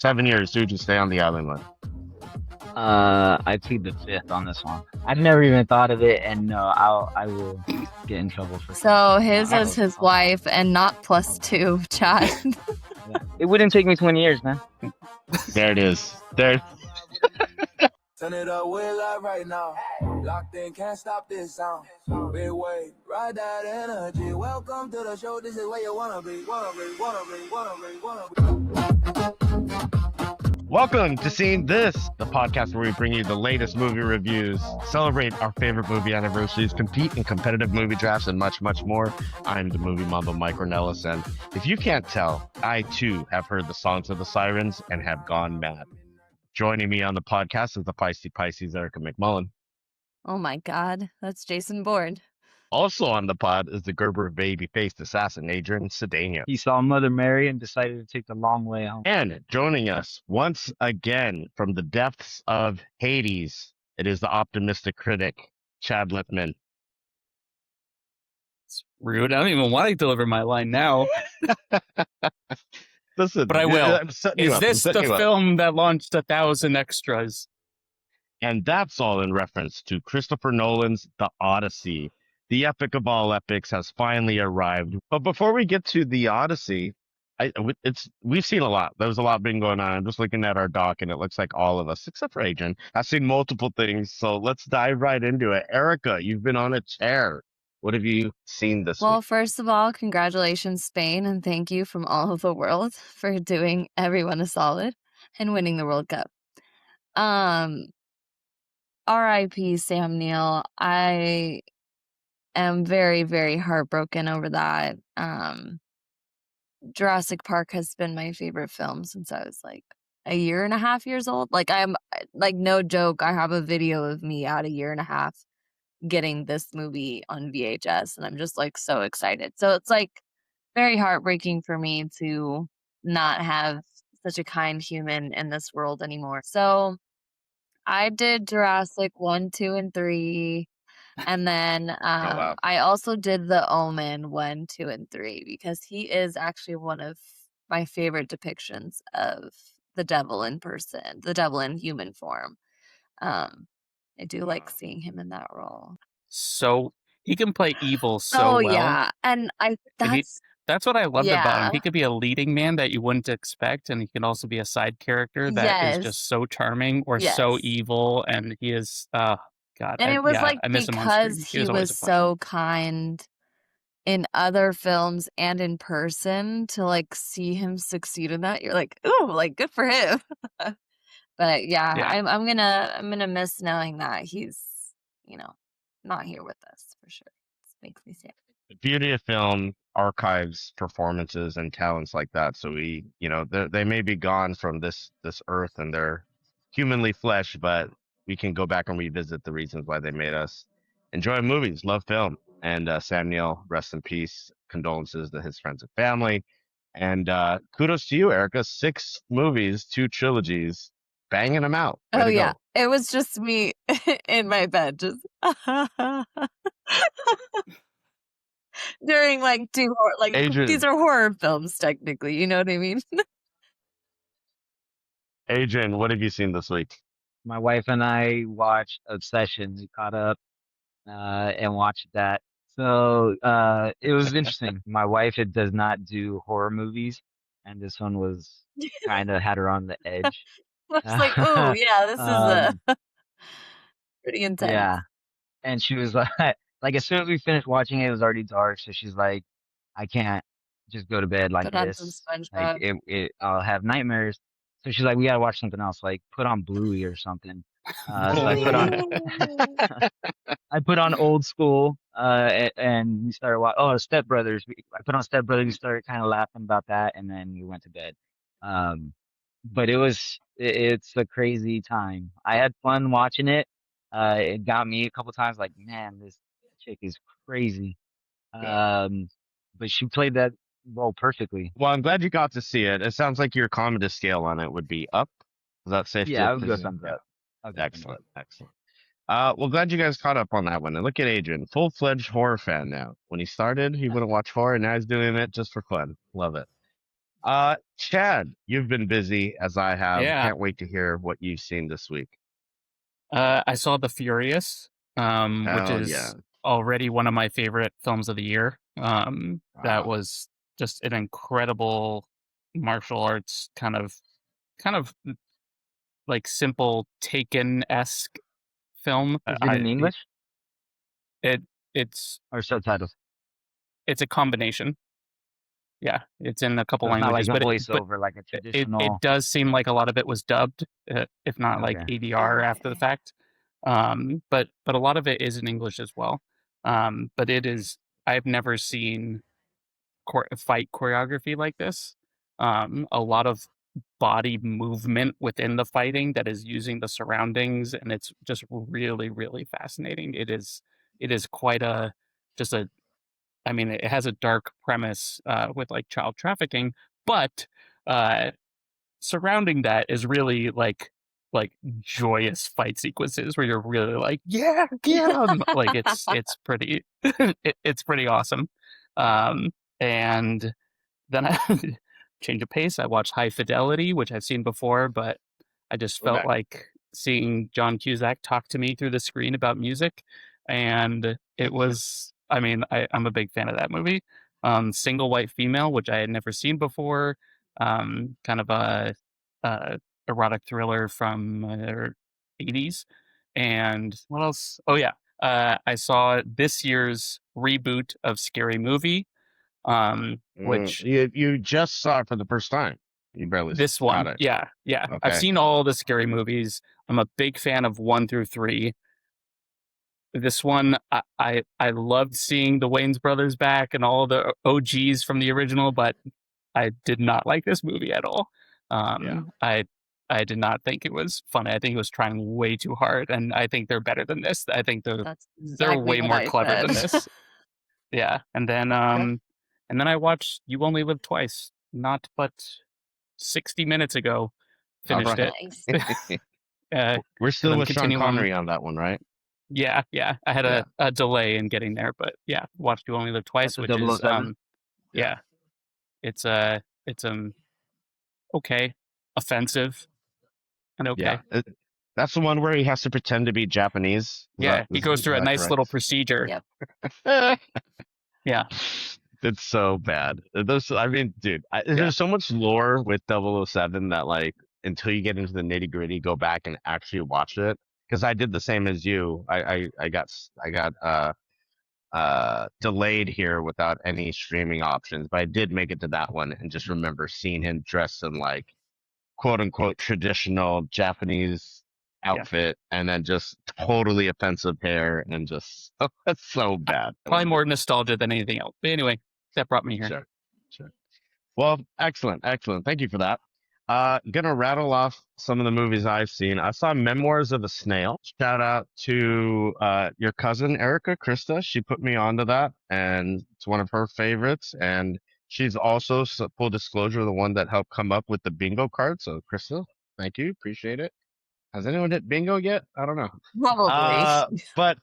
7 years, dude, you stay on the island with. I plead the fifth on this one. I've never even thought of it, and no, I will get in trouble for. So his I is his wife and not +2, Chad. Yeah. It wouldn't take me 20 years, man. There it is. There. Turn it up, we're live right now. Locked in, can't stop this sound. Big wave, ride that energy. Welcome to the show. This is where you wanna be. Welcome to Seeing This, the podcast where we bring you the latest movie reviews, celebrate our favorite movie anniversaries, compete in competitive movie drafts, and much, much more. I'm the movie mamba, Mike Ornelas, and if you can't tell, I too have heard the songs of the sirens and have gone mad. Joining me on the podcast is the feisty Pisces, Erica McMullen. Oh my God, that's Jason Bourne. Also on the pod is the Gerber baby-faced assassin, Adrian Cedeno. He saw Mother Mary and decided to take the long way home. And joining us once again from the depths of Hades, it is the optimistic critic, Chad Lippman. It's rude. I don't even want to deliver my line now. Listen, but I will. Is this the film that launched 1,000 extras? And that's all in reference to Christopher Nolan's The Odyssey. The epic of all epics has finally arrived. But before we get to The Odyssey, we've seen a lot. There's a lot been going on. I'm just looking at our doc, and it looks like all of us, except for Adrian, have seen multiple things. So let's dive right into it. Erica, you've been on a tear. What have you seen this week? First of all, congratulations, Spain, and thank you from all of the world for doing everyone a solid and winning the World Cup. R.I.P. Sam Neill. I am very, very heartbroken over that. Jurassic Park has been my favorite film since I was like a year and a half years old. I'm no joke. I have a video of me at a year and a half getting this movie on VHS, and I'm just like so excited. So it's like very heartbreaking for me to not have such a kind human in this world anymore. So I did Jurassic 1, 2, and 3. And then wow. I also did The Omen 1, 2, and 3 because he is actually one of my favorite depictions of the devil in person, the devil in human form. I do like seeing him in that role. So he can play evil so well. Yeah, and that's what I loved about him. He could be a leading man that you wouldn't expect, and he can also be a side character that is just so charming or so evil, and he is God. And it was because he was so kind in other films and in person, to see him succeed in that. You're like, ooh, good for him. But I'm gonna miss knowing that he's not here with us for sure. It makes me sad. The beauty of film archives performances and talents like that. So they may be gone from this earth and they're humanly flesh, but we can go back and revisit the reasons why they made us enjoy movies, love film. And Sam Neill, rest in peace. Condolences to his friends and family. And kudos to you, Erica. 6 movies, 2 trilogies, banging them out. Oh yeah, it was just me in my bed, just during 2 Adrian, these are horror films technically. You know what I mean? Adrian, what have you seen this week? My wife and I watched Obsession. We caught up and watched that. So it was interesting. My wife does not do horror movies, and this one was kind of had her on the edge. I was like, oh yeah, this is pretty intense. Yeah, and she was like, as soon as we finished watching it, it was already dark. So she's like, I can't just go to bed like Put this. on some SpongeBob. I'll have nightmares. So she's like, we gotta watch something else, like put on Bluey or something. So I put on Old School, and we started watching. Oh, Step Brothers. I put on Step Brothers. We started kind of laughing about that, and then we went to bed. But it's a crazy time. I had fun watching it. It got me a couple times, like, man, this chick is crazy. But she played that role perfectly. Well, I'm glad you got to see it. It sounds like your comedy scale on it would be up. Is that safe? Yeah, I would go thumbs up. Excellent. Well, glad you guys caught up on that one. And look at Adrian, full-fledged horror fan now. When he started, he wouldn't watch horror, and now he's doing it just for fun. Love it. Chad, you've been busy as I have. Yeah. Can't wait to hear what you've seen this week. I saw The Furious, which Oh yeah. is already one of my favorite films of the year. That Wow. was just an incredible martial arts kind of like simple Taken-esque film. Is it in English It it's or subtitles? it's a combination. Yeah, it's in a couple So it's not like languages, a but voiceover, like a it traditional. does seem like a lot of it was dubbed, if not like Okay. ADR after the fact. But a lot of it is in English as well. But it is I've never seen fight choreography like this. A lot of body movement within the fighting that is using the surroundings, and it's just really, really fascinating. It is quite a just a I mean, it has a dark premise with like child trafficking, but uh, surrounding that is really like joyous fight sequences where you're really like, yeah, get 'em! Like it's pretty it's pretty awesome. And then I change of pace. I watched High Fidelity, which I've seen before, but I just Go felt back. like seeing John Cusack talk to me through the screen about music, and it was. I mean, I'm a big fan of that movie. Single White Female, which I had never seen before. Kind of a erotic thriller from 80s. And what else? Oh yeah, I saw this year's reboot of Scary Movie, which You just saw it for the first time. You barely this got one, it. yeah. I've Okay. seen all the scary movies. I'm a big fan of 1 through 3. This one, I loved seeing the Wayans brothers back and all the OGs from the original, but I did not like this movie at all. Yeah. I did not think it was funny. I think it was trying way too hard, and I think they're better than this. I think That's they're exactly way what more I clever than said. this. Yeah, and then Okay. I watched You Only Live Twice, not but 60 minutes ago. All Finished right. it. Nice. Because We're still I'm with Sean continuing. Connery on that one, right? Yeah. I had Yeah. a delay in getting there, but yeah, watched You Only Live Twice, That's a which is 007? yeah, it's okay, offensive, and okay. Yeah. That's the one where he has to pretend to be Japanese. Yeah, he goes Is through a that nice little correct? procedure. Yep. Yeah. It's so bad. I mean, dude, Yeah. there's so much lore with 007 that like until you get into the nitty gritty, go back and actually watch it. Because I did the same as you. I got delayed here without any streaming options, but I did make it to that one and just remember seeing him dressed in like quote unquote traditional Japanese outfit and then just totally offensive hair and just that's so bad. Probably more nostalgia than anything else. But anyway, that brought me here. Sure. Well, excellent. Thank you for that. Gonna rattle off some of the movies I've seen. I saw Memoirs of a Snail. Shout out to your cousin Erica Krista. She put me onto that, and it's one of her favorites. And she's also, full disclosure, the one that helped come up with the bingo card. So, Krista, thank you, appreciate it. Has anyone hit bingo yet? I don't know. Probably. But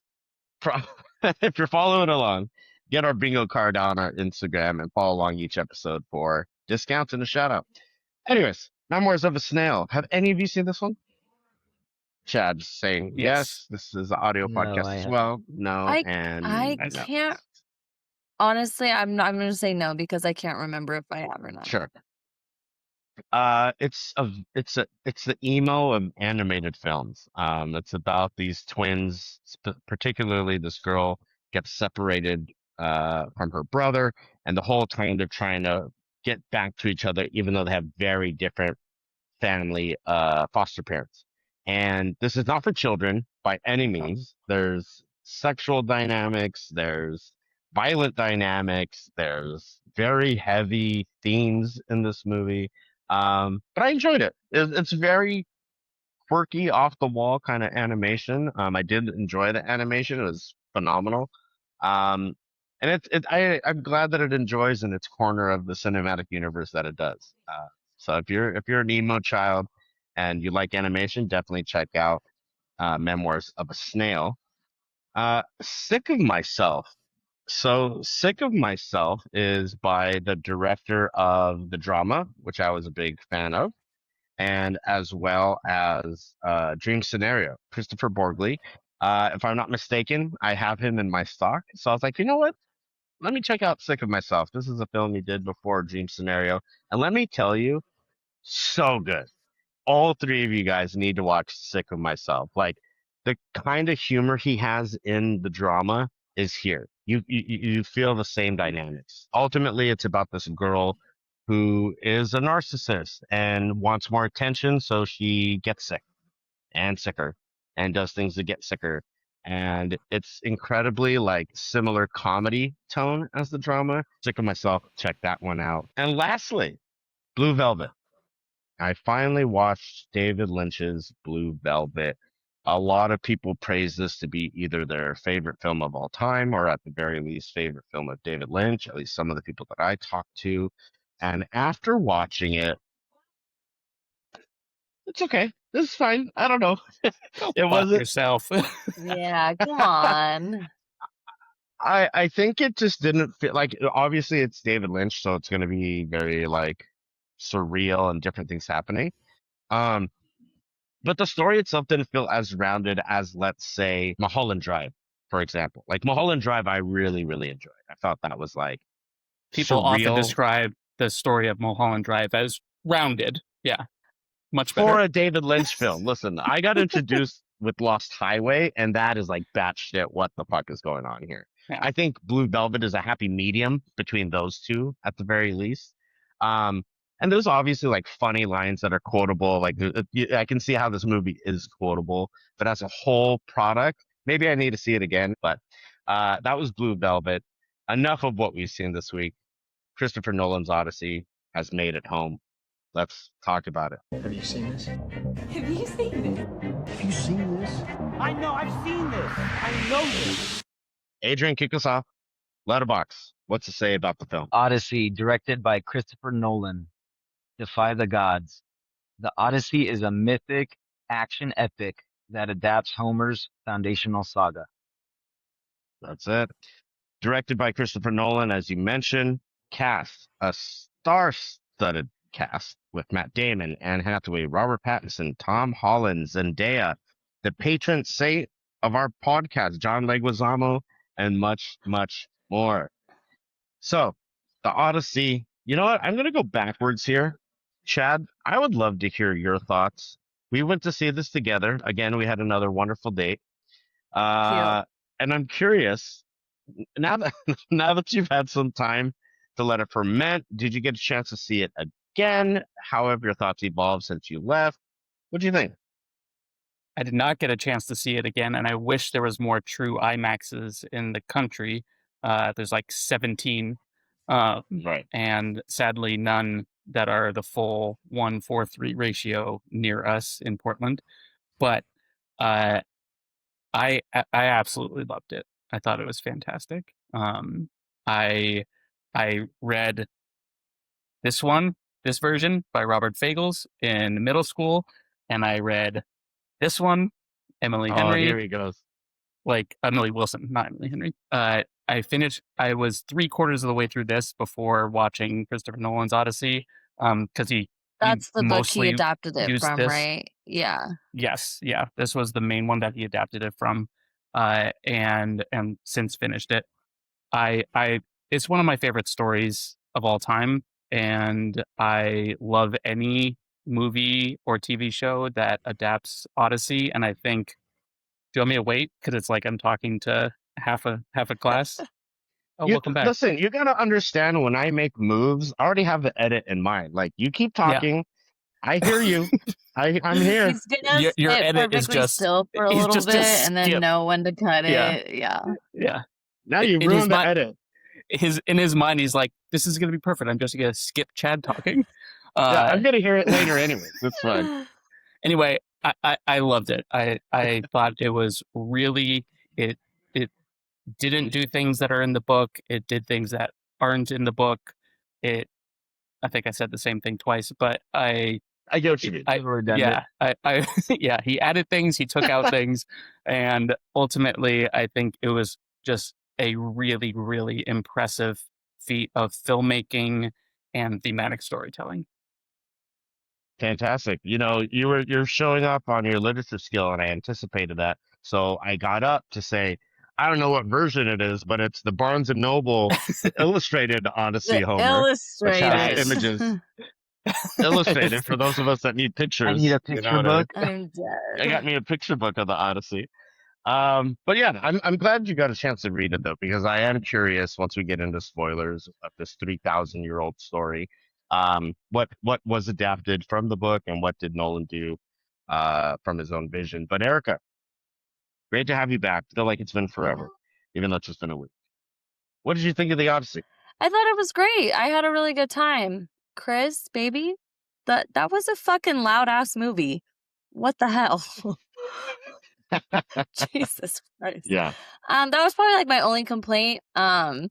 if you're following along, get our bingo card on our Instagram and follow along each episode for discounts and a shout out. Anyways, Memoirs of a Snail. Have any of you seen this one? Chad saying yes. This is an audio No, podcast I as haven't. well. No, I and no. can't honestly. I'm going to say no because I can't remember if I have or not. Sure. It's the emo of animated films. It's about these twins, particularly this girl gets separated from her brother, and the whole time they're trying to get back to each other, even though they have very different family foster parents. And this is not for children by any means. There's sexual dynamics, there's violent dynamics, there's very heavy themes in this movie. But I enjoyed it. It's very quirky, off the wall kind of animation. I did enjoy the animation. It was phenomenal. Um, and I'm glad that it enjoys in its corner of the cinematic universe that it does. So if you're an emo child and you like animation, definitely check out Memoirs of a Snail. Sick of Myself. So, Sick of Myself is by the director of the drama, which I was a big fan of, and as well as Dream Scenario, Christopher Borgli. If I'm not mistaken, I have him in my stock. So I was like, you know what? Let me check out Sick of Myself. This is a film he did before Dream Scenario. And let me tell you, so good. All three of you guys need to watch Sick of Myself. Like the kind of humor he has in the drama is here. You feel the same dynamics. Ultimately, it's about this girl who is a narcissist and wants more attention, so she gets sick and sicker and does things to get sicker. And it's incredibly like similar comedy tone as the drama. Sick of Myself, check that one out. And lastly, Blue Velvet. I finally watched David Lynch's Blue Velvet. A lot of people praise this to be either their favorite film of all time or at the very least favorite film of David Lynch, at least some of the people that I talked to. And after watching it, it's okay. It's fine. I don't know. Go It fuck wasn't. yourself. Yeah, come on. I think it just didn't fit. Like obviously it's David Lynch, so it's going to be very like surreal and different things happening. Um, but the story itself didn't feel as rounded as, let's say, Mulholland Drive, for example. Like Mulholland Drive, I really, really enjoyed. I thought that was like People often surreal describe the story of Mulholland Drive as rounded. Yeah, much for better. a David Lynch film. Listen, I got introduced with Lost Highway, and that is like batshit. What the fuck is going on here? Yeah. I think Blue Velvet is a happy medium between those two, at the very least. Um, and there's obviously like funny lines that are quotable. Like I can see how this movie is quotable, but as a whole product, maybe I need to see it again. But that was Blue Velvet. Enough of what we've seen this week. Christopher Nolan's Odyssey has made it home. Let's talk about it. Have you seen this? Have you seen this? Have you seen this? I know, I've seen this. I know this. Adrian, kick us off. Letterbox. What's to say about the film? Odyssey, directed by Christopher Nolan. Defy the gods. The Odyssey is a mythic action epic that adapts Homer's foundational saga. That's it. Directed by Christopher Nolan, as you mentioned. Cast a star-studded cast with Matt Damon, Anne Hathaway, Robert Pattinson, Tom Holland, Zendaya, the patron saint of our podcast, John Leguizamo, and much, much more. So, the Odyssey. You know what? I'm going to go backwards here. Chad, I would love to hear your thoughts. We went to see this together. Again, we had another wonderful date. And I'm curious, now that now that you've had some time to let it ferment, did you get a chance to see it again? How have your thoughts evolved since you left? What do you think? I did not get a chance to see it again, and I wish there was more true IMAXs in the country. There's like 17, Right. and sadly none that are the full 1:3 ratio near us in Portland. But I absolutely loved it. I thought it was fantastic. I read this version by Robert Fagles in middle school, and I read this one, Emily Oh, Henry, here he goes. like Emily Wilson, not Emily Henry. I was 3/4 of the way through this before watching Christopher Nolan's Odyssey, because he That's the book he mostly adapted it used from, this. right? Yeah. Yes, yeah, this was the main one that he adapted it from, and since finished it. It's one of my favorite stories of all time, and I love any movie or TV show that adapts Odyssey. And I think, do you want me to wait? Because it's like I'm talking to half a class. Oh, welcome back. Listen, you gotta understand when I make moves, I already have the edit in mind. Like you keep talking, I hear you. I'm here. He's gonna Your sit edit is perfectly just still for a he's little just bit a and then skip. know when to cut Yeah. it. Yeah. Yeah. Now you in his ruined the mind- edit. In his mind, he's like, "This is gonna be perfect. I'm just gonna skip Chad talking." Yeah, I'm gonna hear it later anyways. It's fine. Anyway, I loved it. I thought it was really it didn't do things that are in the book. It did things that aren't in the book. I think I said the same thing twice, but I get what you mean. yeah, yeah, he added things, he took out things, and ultimately I think it was just a really, really impressive feat of filmmaking and thematic storytelling. Fantastic. You're showing up on your literature skill, and I anticipated that. So I got up to say, I don't know what version it is, but it's the Barnes and Noble illustrated Odyssey The Homer, which has Nice. illustrators. images illustrated for those of us that need I need pictures. a You know picture what I mean? book. I'm I got dead. me a picture book of the Odyssey. But yeah, I'm glad you got a chance to read it though, because I am curious once we get into spoilers of this 3,000-year-old story. What was adapted from the book, and what did Nolan do from his own vision? But Erica, great to have you back. Feel like it's been Yeah. forever, even though it's just been a week. What did you think of the Odyssey? I thought it was great. I had a really good time. Chris, baby, that was a fucking loud ass movie. What the hell? Jesus Christ. Yeah. That was probably like my only complaint. And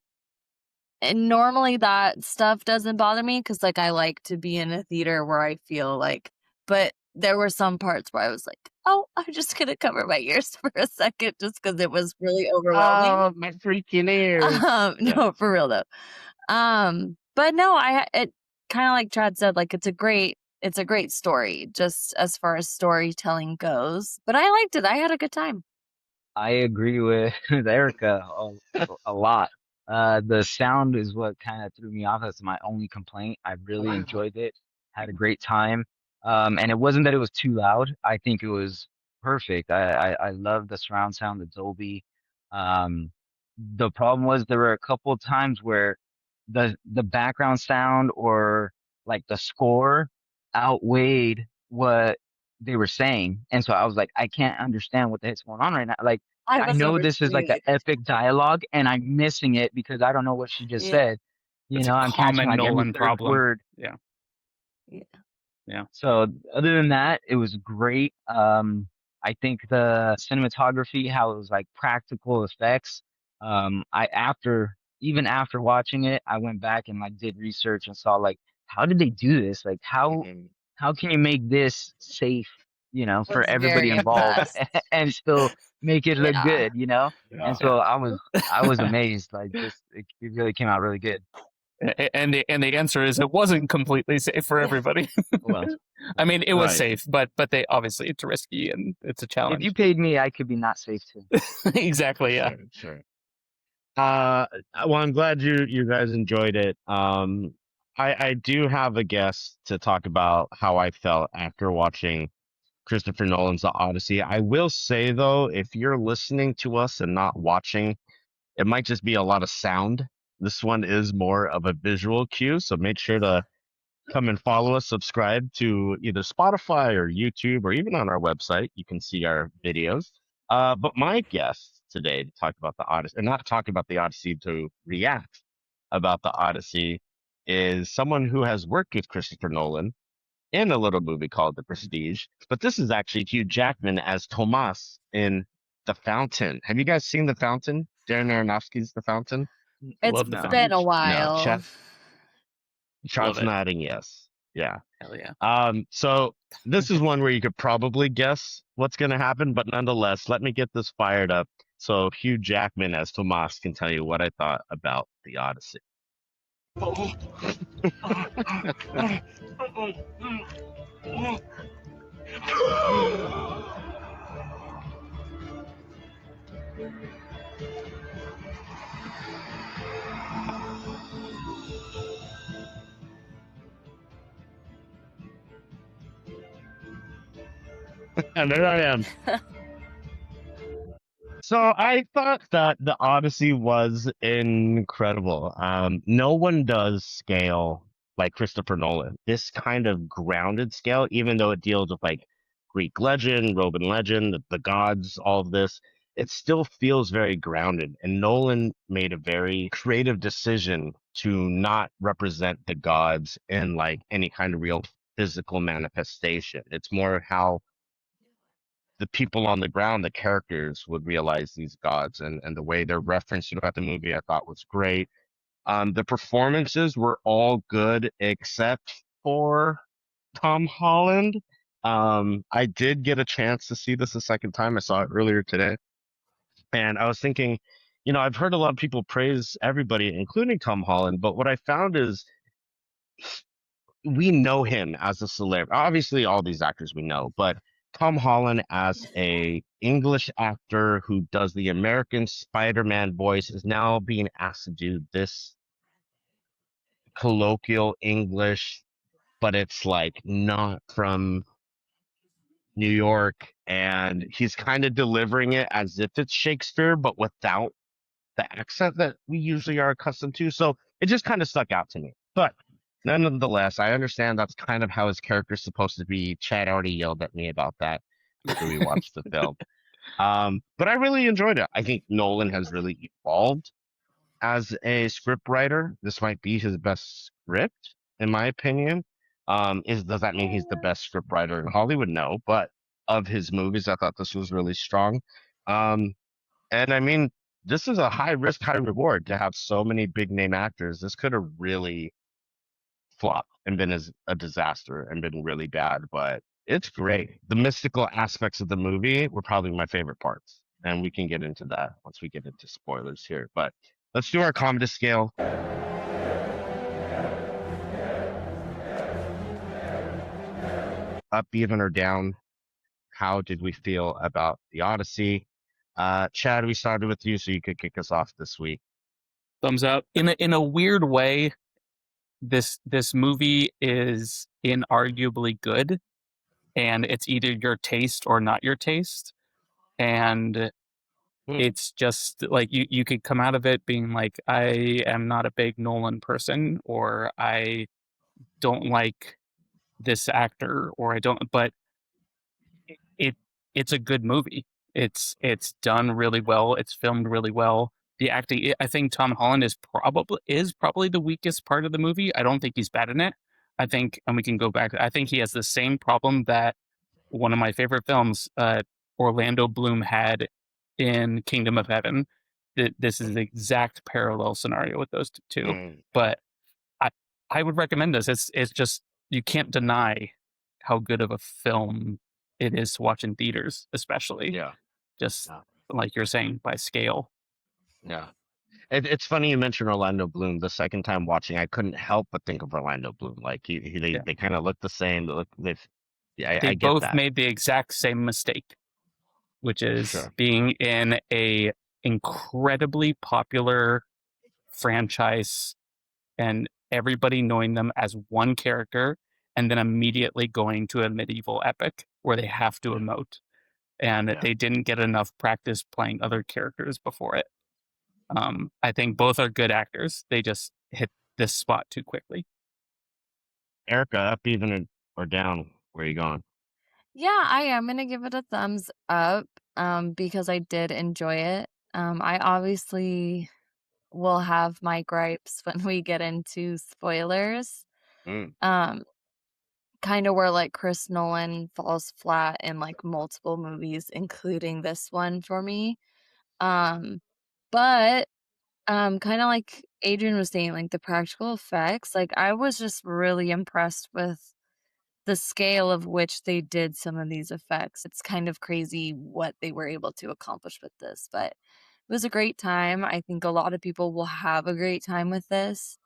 normally that stuff doesn't bother me because like I like to be in a theater where I feel like, but there were some parts where I was like, oh, I'm just gonna cover my ears for a second just because it was really overwhelming. Oh, my freaking ears. Yeah. No, for real though. But no, it kind of like Chad said, like it's a great story just as far as storytelling goes. But I liked it. I had a good time. I agree with Erica a lot. The sound is what kind of threw me off. That's my only complaint. I really enjoyed it. Had a great time. And it wasn't that it was too loud. I think it was perfect. I love the surround sound, the Dolby. Um, the problem was there were a couple of times where the background sound or like the score outweighed what they were saying. And so I was like, I can't understand what the heck's going on right now. Like, I I was know this is like an overseeing epic dialogue and I'm missing it because I don't know what she just it. said. You It's a know, I'm catching common like every Nolan third problem. word. Yeah. Yeah. Yeah. So other than that, it was great. I think the cinematography, how it was like practical effects. Even after watching it, I went back and like did research and saw like, how did they do this? Like Mhm. how can you make this safe, for Was everybody very involved impressed. and still make it look Yeah. good, you know? And Yeah. so I was amazed. Like it really came out really good. And the answer is it wasn't completely safe for everybody. Well, I mean, it was Right. safe, but they obviously it's risky and it's a if you challenge. paid me, I could be not safe too. Exactly. Yeah. Sure. Uh, well, I'm glad you guys enjoyed it. I do have a guest to talk about how I felt after watching Christopher Nolan's The Odyssey. I will say though, if you're listening to us and not watching, it might just be a lot of sound. This one is more of a visual cue, so make sure to come and follow us, subscribe to either Spotify or YouTube, or even on our website. You can see our videos. But my guest today to talk about the Odyssey, and not talk about the Odyssey, to react about the Odyssey, is someone who has worked with Christopher Nolan in a little movie called The Prestige. But this is actually Hugh Jackman as Tomas in The Fountain. Have you guys seen The Fountain? Darren Aronofsky's The Fountain? It's Love the No. been a fountain. No. while. Love Charles it. nodding yes. Yeah. Hell yeah. So this is one where you could probably guess what's going to happen, but nonetheless, let me get this fired up so Hugh Jackman as Tomas can tell you what I thought about the Odyssey. And there I am. So I thought that the Odyssey was incredible. No one does scale like Christopher Nolan. This kind of grounded scale, even though it deals with like Greek legend, Roman legend, the gods, all of this, it still feels very grounded. And Nolan made a very creative decision to not represent the gods in like any kind of real physical manifestation. It's more how the people on the ground, the characters, would realize these gods, and the way they're referenced throughout the movie, I thought was great. The performances were all good except for Tom Holland. I did get a chance to see this a second time. I saw it earlier today, and I was thinking, I've heard a lot of people praise everybody, including Tom Holland, but what I found is we know him as a celebrity. Obviously, all these actors we know, but Tom Holland as a English actor who does the American Spider-Man voice is now being asked to do this colloquial English, but it's like not from New York, and he's kind of delivering it as if it's Shakespeare, but without the accent that we usually are accustomed to. So it just kind of stuck out to me. But nonetheless, I understand that's kind of how his character's supposed to be. Chad already yelled at me about that after we watched the film. But I really enjoyed it. I think Nolan has really evolved as a script writer. This might be his best script, in my opinion. Does that mean he's the best script writer in Hollywood? No, but of his movies, I thought this was really strong. Um, and I mean, this is a high risk, high reward to have so many big name actors. This could have really flopped and been a disaster and been really bad, but it's great. The mystical aspects of the movie were probably my favorite parts. And we can get into that once we get into spoilers here. But let's do our comedy scale. Up, even, or down? How did we feel about the Odyssey? Chad, we started with you, so you could kick us off this week. Thumbs up. In a weird way, this movie is inarguably good, and it's either your taste or not your taste. And it's just like you could come out of it being like, I am not a big Nolan person, or I don't like this actor, or I don't, but it's a good movie. It's done really well. It's filmed really well. The acting, I think Tom Holland is probably the weakest part of the movie. I don't think he's bad in it. I think, and we can go back, I think he has the same problem that one of my favorite films, Orlando Bloom, had in Kingdom of Heaven. This is the exact parallel scenario with those two. But I would recommend this. It's just, you can't deny how good of a film it is to watch in theaters, especially. Yeah. Just like you're saying, by scale. Yeah. It's funny you mentioned Orlando Bloom. The second time watching, I couldn't help but think of Orlando Bloom. Like they kind of look the same. I get both that. made the exact same mistake, which is being in a incredibly popular franchise and everybody knowing them as one character, and then immediately going to a medieval epic where they have to emote, and they didn't get enough practice playing other characters before it. I think both are good actors. They just hit this spot too quickly. Erica, up, even, or down? Where are you going? Yeah, I am gonna give it a thumbs up because I did enjoy it. I obviously will have my gripes when we get into spoilers. Kind of where like Chris Nolan falls flat in like multiple movies, including this one for me. But kind of like Adrian was saying, like the practical effects, like I was just really impressed with the scale of which they did some of these effects. It's kind of crazy what they were able to accomplish with this, but it was a great time. I think a lot of people will have a great time with this.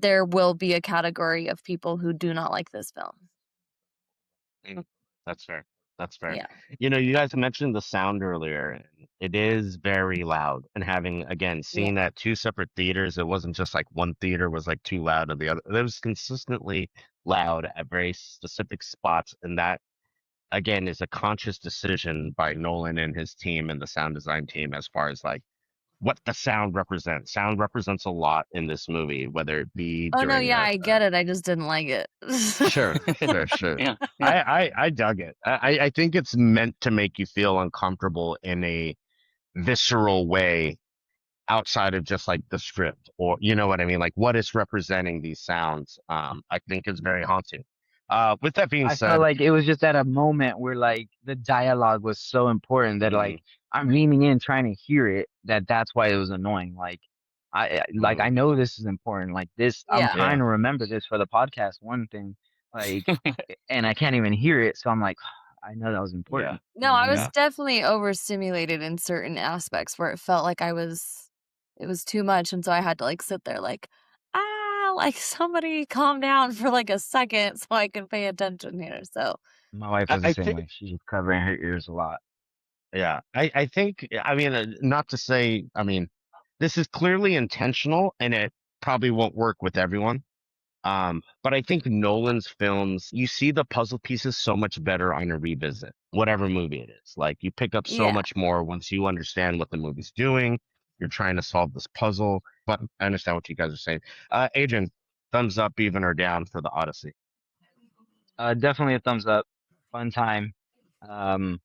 There will be a category of people who do not like this film. That's fair. That's fair. Yeah. You guys mentioned the sound earlier. And it is very loud. And having, again, seen at two separate theaters, it wasn't just like one theater was like too loud and the other. It was consistently loud at very specific spots. And that, again, is a conscious decision by Nolan and his team and the sound design team as far as like what the sound represents. Sound represents a lot in this movie, whether it be Oh no, during yeah, I get it. I just didn't like it. Sure. Yeah. I dug it. I think it's meant to make you feel uncomfortable in a visceral way outside of just like the script, or you know what I mean? Like what is representing these sounds, I think is very haunting. With that being I said, felt like it was just at a moment where like the dialogue was so important that like I'm leaning in trying to hear it. That's why it was annoying. Like I know this is important. Like this, I'm trying to remember this for the podcast. One thing, like, and I can't even hear it. So I'm like, I know that was important. No, I was Yeah. definitely overstimulated in certain aspects where it felt like it was too much, and so I had to like sit there like, like somebody calm down for like a second so I can pay attention here. So My wife I, was the I same think, way. She's just covering her ears a lot. yeah, I think, I mean, not to say, I mean, this is clearly intentional and it probably won't work with everyone. But I think Nolan's films, you see the puzzle pieces so much better on a revisit, whatever movie it is. Like you pick up so yeah. much more once you understand what the movie's doing. You're trying to solve this puzzle. But I understand what you guys are saying. Adrian, thumbs up, even or down for the Odyssey. Definitely a thumbs up. Fun time. Um,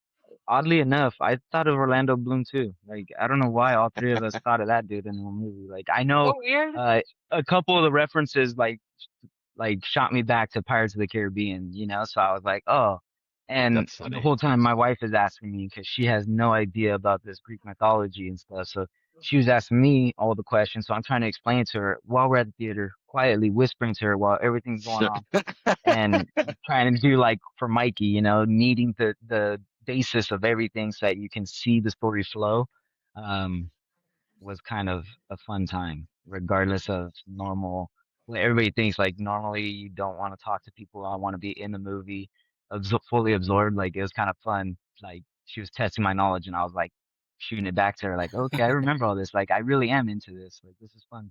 Oddly enough, I thought of Orlando Bloom too. Like, I don't know why all three of us thought of that dude in one movie. Like, I know Oh, weird. a couple of the references like shot me back to Pirates of the Caribbean, you know? So I was like, oh. And That's the funny. whole time my wife is asking me because she has no idea about this Greek mythology and stuff. So she was asking me all the questions. So I'm trying to explain to her while we're at the theater, quietly whispering to her while everything's going So- on and trying to do like for Mikey, you know, needing the basis of everything so that you can see the story flow. Um, was kind of a fun time, regardless of normal. What everybody thinks like normally you don't want to talk to people. I want to be in the movie, fully absorbed. Like it was kind of fun. Like she was testing my knowledge, and I was like shooting it back to her. Like, okay, I remember all this. Like I really am into this. Like this is fun.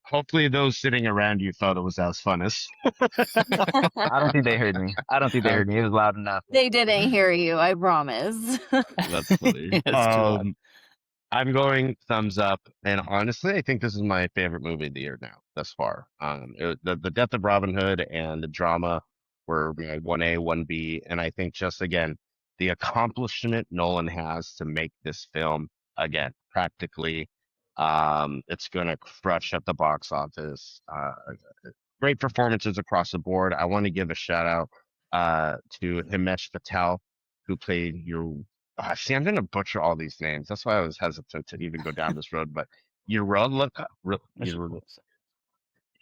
Hopefully, those sitting around you thought it was as fun as. I don't think they heard me. I don't think they heard me. It was loud enough. They didn't hear you, I promise. That's funny. It's too loud. I'm going thumbs up, and honestly, I think this is my favorite movie of the year now, thus far. The Death of Robin Hood and the drama were 1A, 1B, and I think just again the accomplishment Nolan has to make this film again practically, it's going to crush at the box office. Great performances across the board. I want to give a shout out to Himesh Patel, who played your. See, I'm going to butcher all these names. That's why I was hesitant to even go down this road. But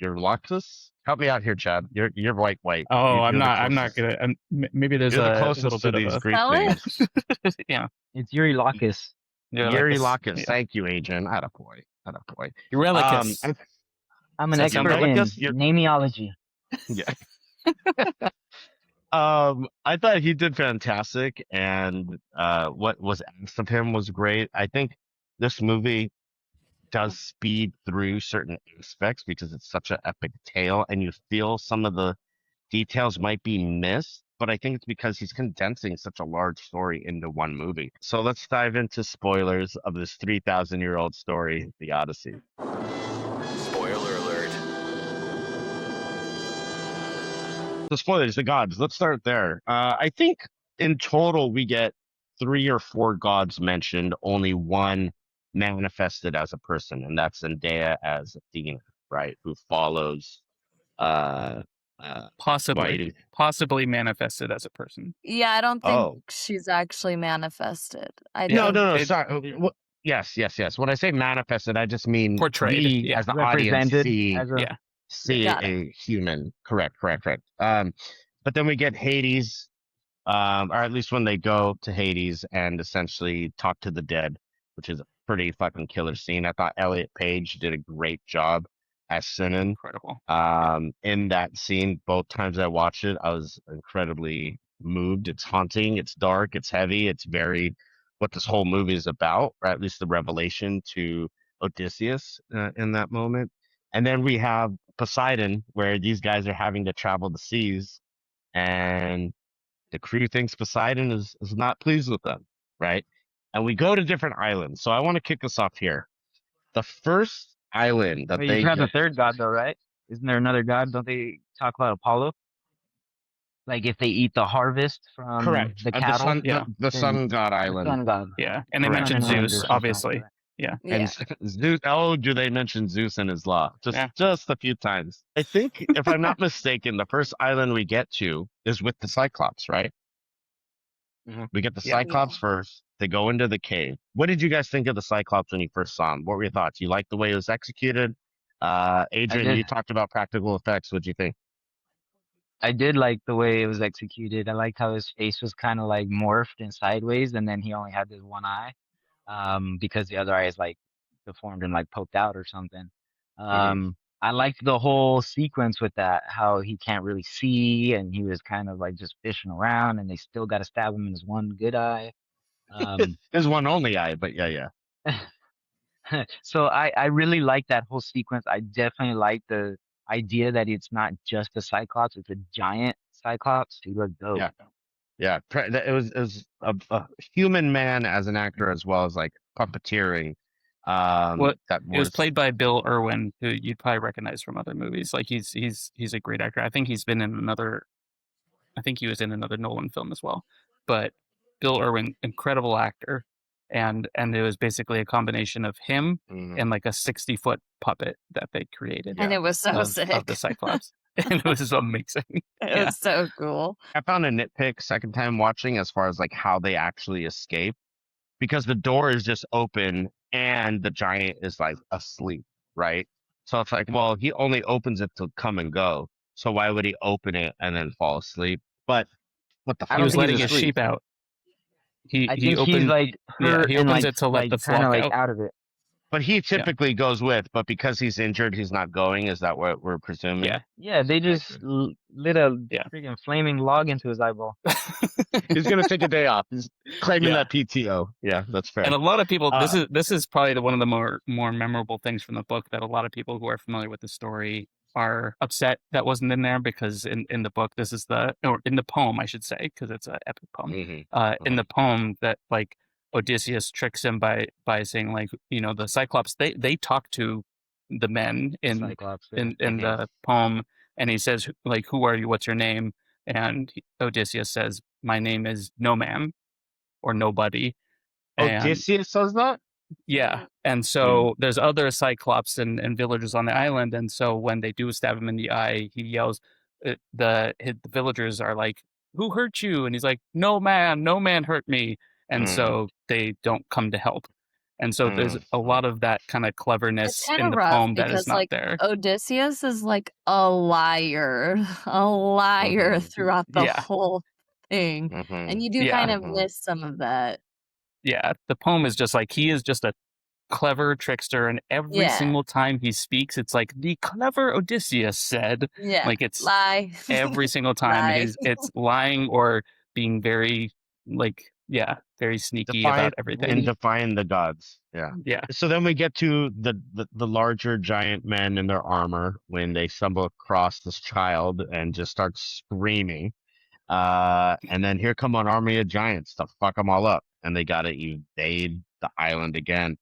Eurylocus? Help me out here, Chad. You're white. Oh, You're the I'm not closest. gonna. Maybe there's You're the a closest little to bit of these a. Greek Spell it? names. Yeah. It's Yuri Locus. Eurylocus. Yeah. Thank you, Adrian. Attaboy. Attaboy. Eurylochus. I'm an Does that sound expert right? in Eurylochus, namiology. yeah. I thought he did fantastic, and what was asked of him was great. I think this movie does speed through certain aspects because it's such an epic tale, and you feel some of the details might be missed. But I think it's because he's condensing such a large story into one movie. So let's dive into spoilers of this 3,000-year-old story, The Odyssey. Spoiler alert. The spoilers, the gods. Let's start there. I think in total we get 3 or 4 gods mentioned, only one manifested as a person, and that's Zendaya as Athena, right? Who follows uh Possibly manifested as a person. Yeah, I don't think Oh. she's actually manifested. I Yeah. think No. It- Sorry. Yes. When I say manifested, I just mean Portrayed, we yeah. as the audience Represented as a Yeah. see Got a human. Correct. But then we get Hades, or at least when they go to Hades and essentially talk to the dead, which is a pretty fucking killer scene. I thought Elliot Page did a great job as Sinan. Incredible. In that scene. Both times I watched it, I was incredibly moved. It's haunting, it's dark, it's heavy, it's very what this whole movie is about, or at least the revelation to Odysseus in that moment. And then we have Poseidon, where these guys are having to travel the seas, and the crew thinks Poseidon is not pleased with them, right? And we go to different islands. So I want to kick us off here. The first island that Wait, they you have the get, third god though, right? Isn't there another god? Don't they talk about Apollo? Like if they eat the harvest from correct, the the cattle, sun, Yeah. the then sun god the island. sun god. Yeah. And they Correct. mentioned Sun and wind or Zeus, something like obviously. that. Yeah. yeah. And Zeus, oh, do they mention Zeus and his law? Yeah. Just a few times. I think, if I'm not mistaken, the first island we get to is with the Cyclops, right? Mhm. We get the Yeah. Cyclops first. They go into the cave. What did you guys think of the Cyclops when you first saw him? What were your thoughts? You liked the way it was executed? Adrian, did. you talked about practical effects. What'd you think? I did like the way it was executed. I liked how his face was kind of like morphed and sideways, and then he only had this one eye, because the other eye is like deformed and like poked out or something. Hmm. I liked the whole sequence with that, how he can't really see, and he was kind of like just fishing around, and they still got to stab him in his one good eye. Um, There's one only eye, but yeah. so I really like that whole sequence. I definitely like the idea that it's not just a Cyclops, it's a giant Cyclops. He looked dope. Yeah. Yeah, it was a human man as an actor as well as like puppeteering. Well, That it was was played by Bill Irwin, who you'd probably recognize from other movies. Like he's a great actor. I think he's been in another. I think he was in another Nolan film as well. But Bill Irwin, incredible actor, and it was basically a combination of him mhm, and like a 60-foot puppet that they created And yeah. it was so of the sick. Cyclops, and it was amazing. It Yeah, was so cool. I found a nitpick second time watching as far as like how they actually escape because the door is just open and the giant is like asleep, right? So it's like, well, he only opens it to come and go. So why would he open it and then fall asleep? But what the I he fuck? don't was think he's letting his asleep. sheep out. He I he think he's opened. like Yeah, hurt he and opens it to let like the kind of flock like out. out of it. But he Yeah, typically goes with, but because he's injured, he's not going. Is that what we're yeah, presuming? Yeah, they just lit a yeah, freaking flaming log into his eyeball. He's gonna take a day off. He's claiming yeah. that PTO. Yeah, that's And fair. a lot of people, Uh, this is probably one of the more memorable things from the book, that a lot of people who are familiar with the story are upset that wasn't in there, because in the book, this is or in the poem, I should say, because it's an epic poem. mhm, In the mhm, poem, that like Odysseus tricks him by saying, like, the Cyclops, they talk to the men The Cyclops. Yeah. in mhm. the poem, and he says, like, who are you? What's your name? And Odysseus says, my name is No Man, or Nobody. And Odysseus says that. yeah, and Mm, so there's other Cyclops and villagers on the island, and so when they do stab him in the eye, he yells. The villagers are like, "Who hurt you?" And he's like, no man hurt me." And mm, so they don't come to help. And so there's mm, a lot mm, of that kind of It's cleverness kind in of the rough poem that is because, not like, there. Odysseus is like a liar, a liar mhm, throughout the Yeah, whole thing. And mhm, you do kind yeah, of mhm. miss some of that. yeah. The poem is just like, he is just a clever trickster, and every Yeah. single time he speaks, it's like, the clever Odysseus said. Yeah. Like, it's Lie. every single time Lie. it's lying or being very, like, yeah, very sneaky Define about everything. and Witty. define the gods. Yeah. Yeah, So then we get to the larger giant men in their armor when they stumble across this child and just start screaming. And then here come an army of giants to fuck them all up, and they gotta evade the island again.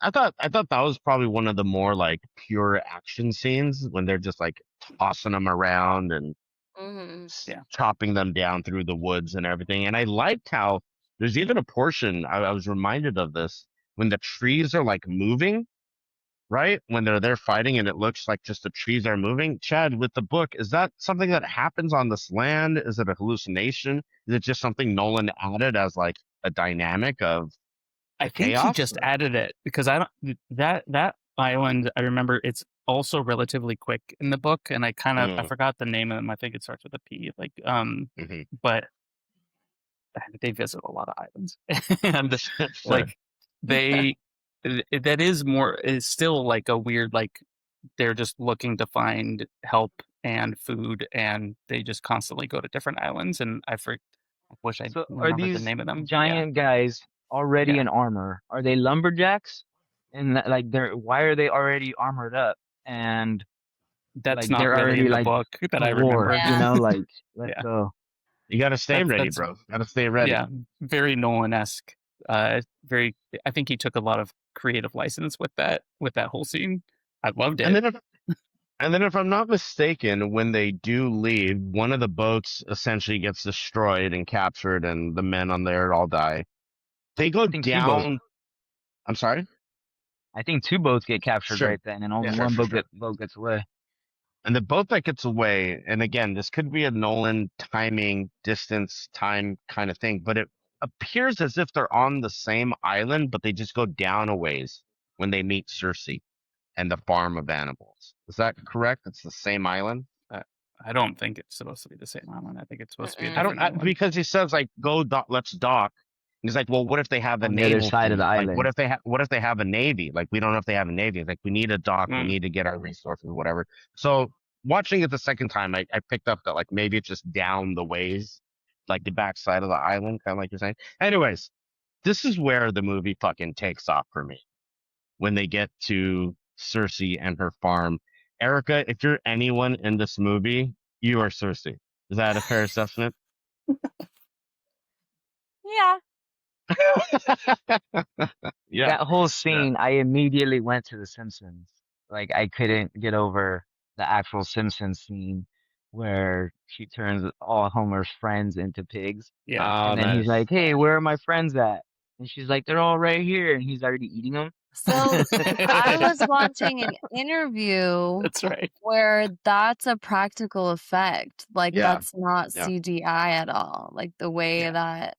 I thought that was probably one of the more like pure action scenes when they're just like tossing them around and Hmm. yeah. chopping them down through the woods and everything. And I liked how there's even a portion I was reminded of this when the trees are like moving, right? When they're there fighting and it looks like just the trees are moving. Chad, with the book, is that something that happens on this land? Is it a hallucination? Is it just something Nolan added as like a dynamic of I the think he chaos? just added it because I don't that island. I remember it's also relatively quick in the book, and I Mm, forgot the name of them. I think it starts with a P. Like hmm. but they visit a lot of islands, and Fair. like they that is still like a weird, like, they're just looking to find help and food, and they just constantly go to different islands, and I wish I So are remembered the these name of them. Yeah, giant guys already yeah, in armor? Are they lumberjacks? And like why are they already armored up? And that's like not they're really already in the like book that to I war, remember. you Yeah. know, like let's Yeah, go. You gotta stay ready, that's bro. Gotta stay ready. yeah, very Nolan-esque. Very. I think he took a lot of creative license with that whole scene. I loved And it. then if I'm not mistaken, when they do leave, one of the boats essentially gets destroyed and captured, and the men on there all die. They go I think two boats. down. I'm sorry. I think two boats get captured Sure, right then, and only Yeah, sure, one sure, sure. boat gets away. And the boat that gets away, and again, this could be a Nolan timing, distance, time kind of thing, but it appears as if they're on the same island, but they just go down a ways when they meet Cersei and the farm of animals. Is that correct? It's the same island? I don't think it's supposed to be the same island. I think it's supposed to be a I don't different island. because he says like go let's dock. He's like, well, what if they have a On the other naval side of fleet? the Like, what island. if they have a navy? Like, we don't know if they have a navy. Like, we need a dock. We Mm. need to get our resources, whatever. So watching it the second time, I picked up that like maybe it's just down the ways, like the backside of the island, kind of like you're saying. Anyways, this is where the movie fucking takes off for me when they get to Cersei and her farm. Erica, if you're anyone in this movie, you are Cersei. Is that a fair assessment? Yeah. Yeah. That whole scene, I immediately went to The Simpsons. Like I couldn't get over the actual Simpsons scene where she turns all Homer's friends into pigs. Yeah. Oh, And then he's nice. like, "Hey, where are my friends at?" And she's like, "They're all right here." And he's already eating them. So I was watching an interview That's right. where that's a practical effect. Like Yeah. that's not Yeah. CGI at all. Like the way Yeah. that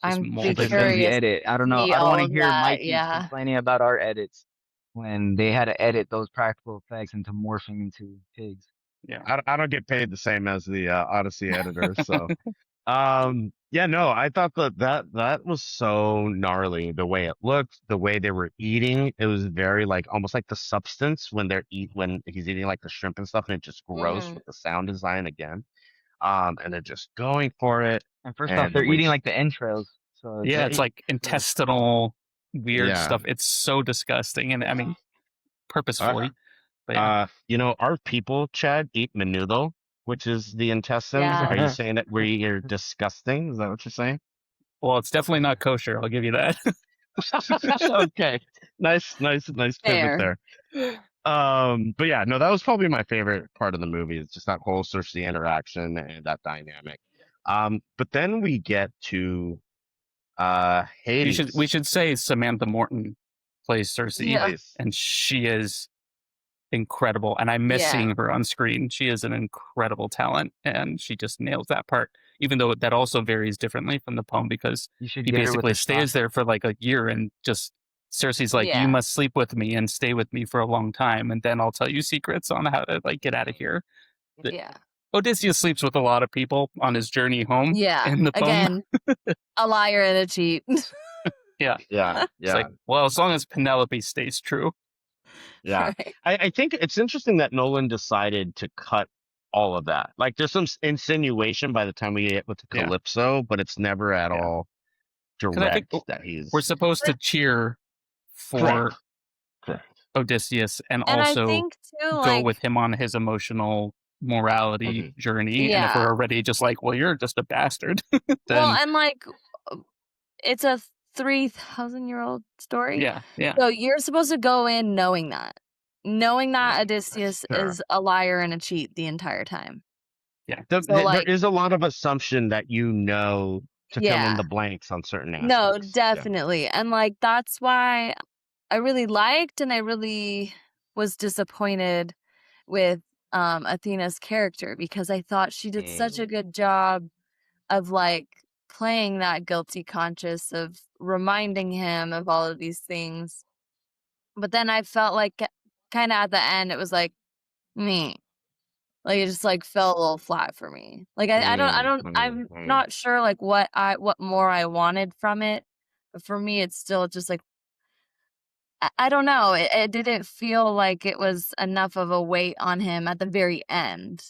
Just I'm be molded Depends in. the curious edit. I don't know. see I don't want all to of hear that. Mikey Yeah. complaining about our edits when they had to edit those practical effects into morphing into pigs. Yeah. I don't get paid the same as the Odyssey editor, so yeah, no, I thought that was so gnarly the way it looked, the way they were eating. It was very like almost like the substance when when he's eating like the shrimp and stuff, and it's just gross Mhm. with the sound design again. And they're just going for it, And first off, and the they're way eating like the entrails. So it's Yeah, like, it's like intestinal weird yeah. stuff. It's so disgusting, and I mean purposefully. But yeah. You know, our people, Chad, eat menudo, which is the intestines. Yeah. Are you saying that we're disgusting? Is that what you're saying? Well, it's definitely not kosher. I'll give you that. Okay. Nice pivot Fair. there. But yeah, no, that was probably my favorite part of the movie. It's just that whole Cersei interaction and that dynamic. But then we get to Hades. We should say Samantha Morton plays Cersei, Yeah. Please. and she is incredible. And I miss Yeah. seeing her on screen. She is an incredible talent, and she just nails that part. Even though that also varies differently from the poem, because you should he get her with basically the stays there for like a year, and just Cersei's like, Yeah. "You must sleep with me and stay with me for a long time, and then I'll tell you secrets on how to like get out of here." Yeah. Odysseus sleeps with a lot of people on his journey home. Yeah. In the poem. Again, a liar and a cheat. Yeah. Yeah. It's like, well, as long as Penelope stays true. Yeah. Right. I think it's interesting that Nolan decided to cut all of that. Like there's some insinuation by the time we get with the Yeah. Calypso, but it's never at Yeah. all 'Cause I think direct that he's we're supposed to cheer for Correct. Odysseus and And I also think too, go like with him on his emotional morality journey. And if Yeah. we're already just like, well, you're just a bastard, then well, and like it's a 3,000-year-old story. yeah. So you're supposed to go in knowing that Odysseus Sure. is a liar and a cheat the entire time. There like- is a lot of assumption that you know to fill in Yeah. the blanks on certain aspects. No, Yeah. definitely. And like that's why I really liked and I really was disappointed with Athena's character, because I thought she did such a good job of like playing that guilty conscience, of reminding him of all of these things. But then I felt like kind of at the end it was like me. Like it just like fell a little flat for me. Like I'm not sure like what more I wanted from it. But for me it's still just like I don't know. It didn't feel like it was enough of a weight on him at the very end,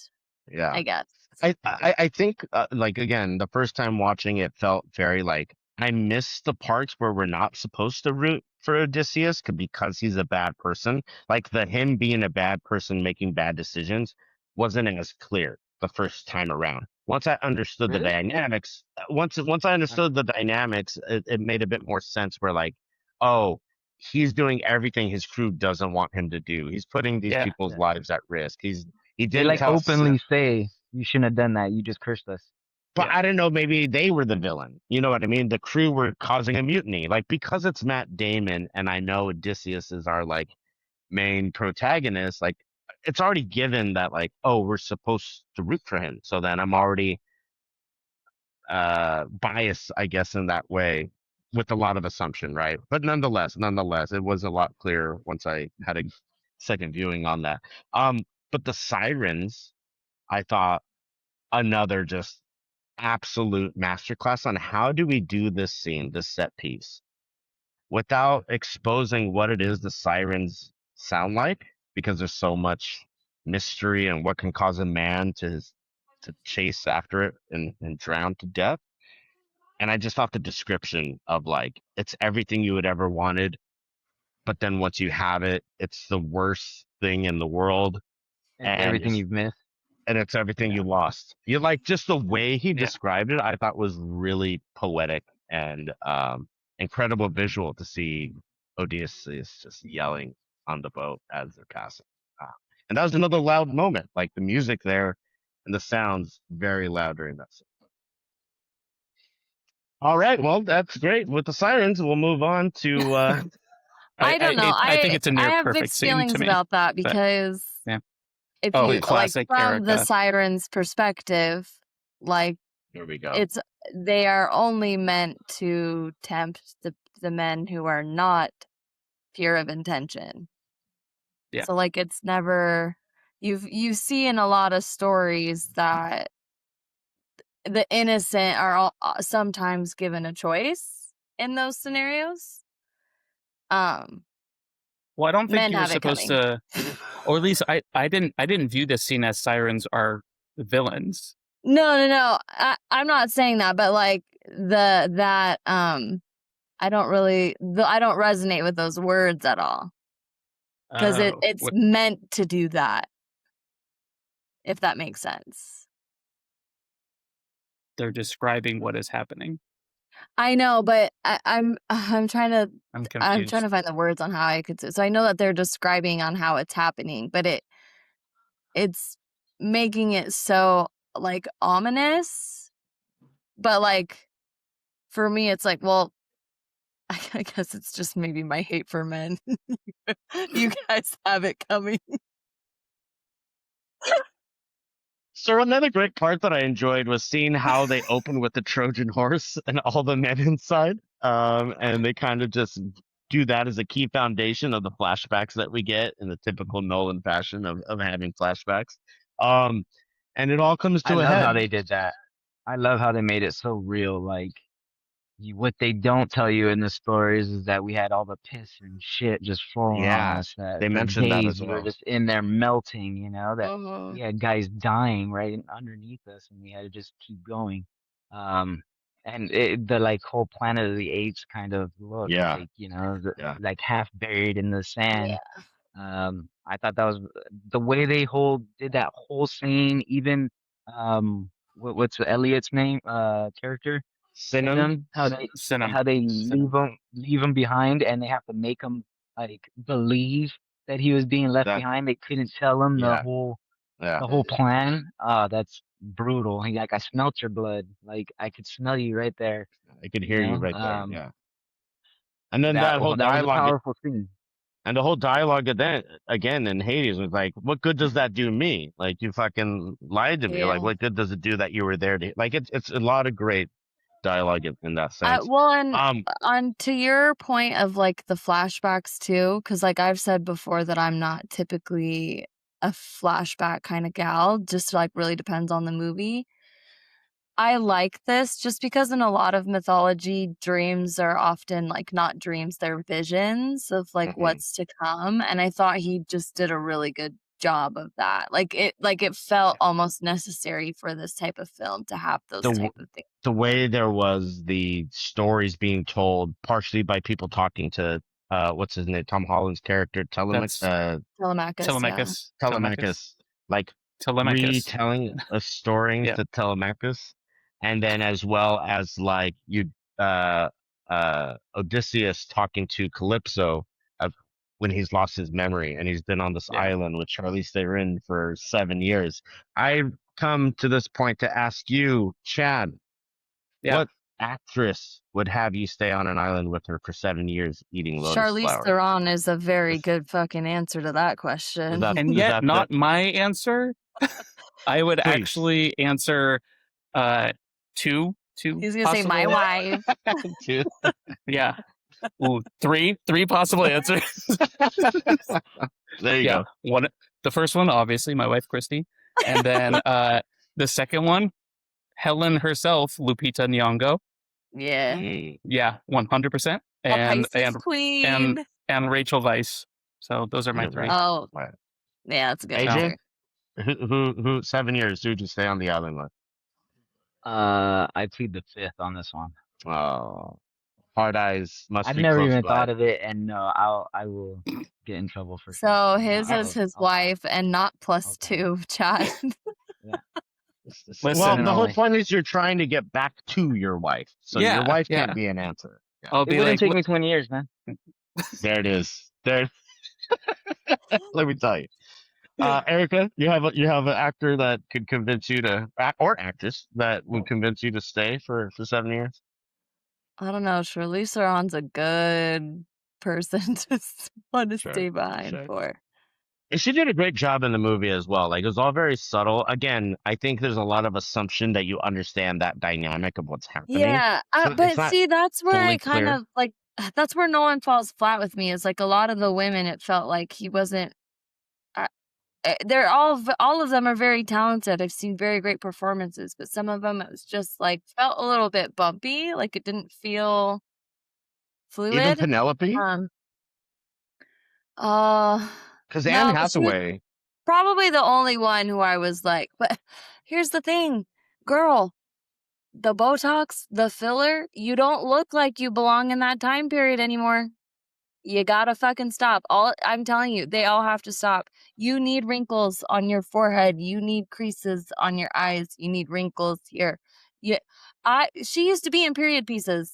Yeah. I guess. I think like again, the first time watching it felt very like I missed the parts where we're not supposed to root for Odysseus because he's a bad person. Like him being a bad person making bad decisions wasn't as clear the first time around. Once I understood the dynamics, once I understood the dynamics, it made a bit more sense where like, oh, he's doing everything his crew doesn't want him to do. He's putting these people's lives at risk. He They didn't like tell openly say you shouldn't have done that. You just cursed us. But I don't know, maybe they were the villain. You know what I mean? The crew were causing a mutiny. Like, because it's Matt Damon and I know Odysseus is our, like, main protagonist, like, it's already given that, like, oh, we're supposed to root for him. So then I'm already biased, I guess, in that way with a lot of assumption, right? But nonetheless, it was a lot clearer once I had a second viewing on that. But the sirens I thought another just absolute masterclass on how do we do this scene, this set piece, without exposing what it is the sirens sound like, because there's so much mystery and what can cause a man to chase after it and drown to death. And I just thought the description of like it's everything you would ever wanted, but then once you have it, it's the worst thing in the world, It's and everything you've missed. it's everything Yeah. you lost. You like just the way he Yeah. described it, I thought was really poetic and incredible visual to see Odysseus just yelling on the boat as they're passing. And that was another loud moment, like the music there and the sounds very loud during that scene. All right, well, that's great. With the sirens, we'll move on to I don't know. I think it's a near I have perfect mixed scene feelings to me. about that because yeah. if Oh, you like classic from the Erica. sirens' perspective, like here we go. they are only meant to tempt the men who are not pure of intention. Yeah. So like it's never you see in a lot of stories that the innocent are sometimes given a choice in those scenarios. Well, I don't think Men you were have it supposed coming. to, or at least I didn't view this scene as sirens are villains. No. I'm not saying that, but like I don't resonate with those words at all because it's What meant to do that. If that makes sense. they're describing what is happening. I know, but I'm trying to I'm I'm confused. trying to find the words on how I could say. So I know that they're describing on how it's happening, but it's making it so like ominous. But like for me, it's like, well, I guess it's just maybe my hate for men. You guys have it coming. So another great part that I enjoyed was seeing how they open with the Trojan horse and all the men inside. And they kind of just do that as a key foundation of the flashbacks that we get in the typical Nolan fashion of having flashbacks. And it all comes I to a love head. how they did that. I love how they made it so real. Like what they don't tell you in the stories is that we had all the piss and shit just falling on Yeah, us. That they for mentioned that days as we were well. just in there melting. You know that Mhm. we had guys dying right underneath us, and we had to just keep going. And the like whole Planet of the Apes kind of look, Yeah, like yeah. like half buried in the sand. Yeah. I thought that was the way they did that whole scene. Even what's Elliot's name? Character Sinem? Sinem. Cinema. How they leave him behind, and they have to make him like believe that he was being left That, behind. They couldn't tell him yeah, yeah. the whole plan. That's brutal. He like, I smelt your blood. Like I could smell you right there. I could You hear you know. right there. Yeah. And then That that whole that was a dialogue, powerful scene. and the whole dialogue again in Hades was like, what good does that do me? Like you fucking lied to me. Like Yeah. what good does it do that you were there to like it's a lot of great dialogue in that sense. Well, and Um on to your point of like the flashbacks too, because like I've said before that I'm not typically a flashback kind of gal. Just like really depends on the movie. I like this just because in a lot of mythology, dreams are often like not dreams, they're visions of like mhm. what's to come. And I thought he just did a really good job of that. Like it felt almost necessary for this type of film to have those the type of things. the way there was the stories being told partially by people talking to what's his name, Tom Holland's character, That's Telemachus, yeah. Telemachus, like Telemachus. retelling a story Yeah. to Telemachus, and then as well as like Odysseus talking to Calypso of when he's lost his memory and he's been on this Yeah. island with Charlize Theron for 7 years. I've come to this point to ask you, Chad, Yeah. what actress would have you stay on an island with her for 7 years eating lotus Charlize flowers? Theron is a very Is- good fucking answer to that question. And is yet that not my answer. I would Please. actually answer two He's gonna say my possible- wife. Two. Yeah. Ooh, three possible answers. There you Yeah. go. The first one, obviously, my wife Christy. And then the second one, Helen herself, Lupita Nyong'o. Yeah. Yeah, 100%. A And Pisces queen. and Rachel Weisz. So those are my three. Oh, Right. yeah, that's a good Adrian, answer. who 7 years? Who'd you stay on the island with? I plead the fifth on this one. Oh, hard eyes must I've be never close even by. thought of it, and no, I will get in trouble for sure. So No, his is his I'll pass. wife and not plus Okay. 2, Chad. Yeah. Well, Listen, the whole Definitely. point is you're trying to get back to your wife, so your Yeah, wife yeah. can't be an answer. Yeah. I'll It be wouldn't like, take me 20 years, man. There it is. There. Let me tell you, Erica, you have an actor that could convince you to, or actress that would convince you to stay for 7 years. I don't know. Charlize Theron's a good person to want to Sure, stay behind sure. for. And she did a great job in the movie as well. Like, it was all very subtle. Again, I think there's a lot of assumption that you understand that dynamic of what's happening. Yeah, So it's but not see, that's where fully I kind clear. of like. That's where Nolan falls flat with me. Is like a lot of the women. It felt like he wasn't. They're all of them are very talented. I've seen very great performances, but some of them it was just like felt a little bit bumpy. Like it didn't feel Even fluid. Penelope, because Anne No, but she was Hathaway. probably the only one who I was like, but here's the thing, girl, the Botox, the filler, you don't look like you belong in that time period anymore. You gotta fucking stop. I'm telling you, they all have to stop. You need wrinkles on your forehead. You need creases on your eyes. You need wrinkles here. She used to be in period pieces.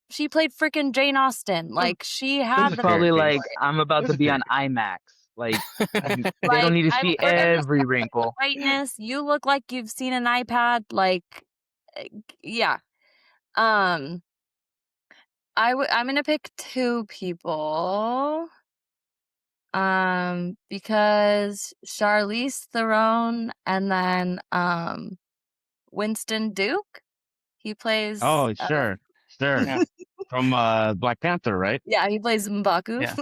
She played freaking Jane Austen. Like she This had is the Probably period like piece. I'm about This to is be on period. IMAX. Like they like don't need to see we're gonna every wrinkle. whiteness. You look like you've seen an iPad. Like, yeah. I'm gonna pick 2 people. Because Charlize Theron and then Winston Duke. He plays Oh, sure. yeah, From Black Panther, right? yeah, he plays M'Baku. yeah.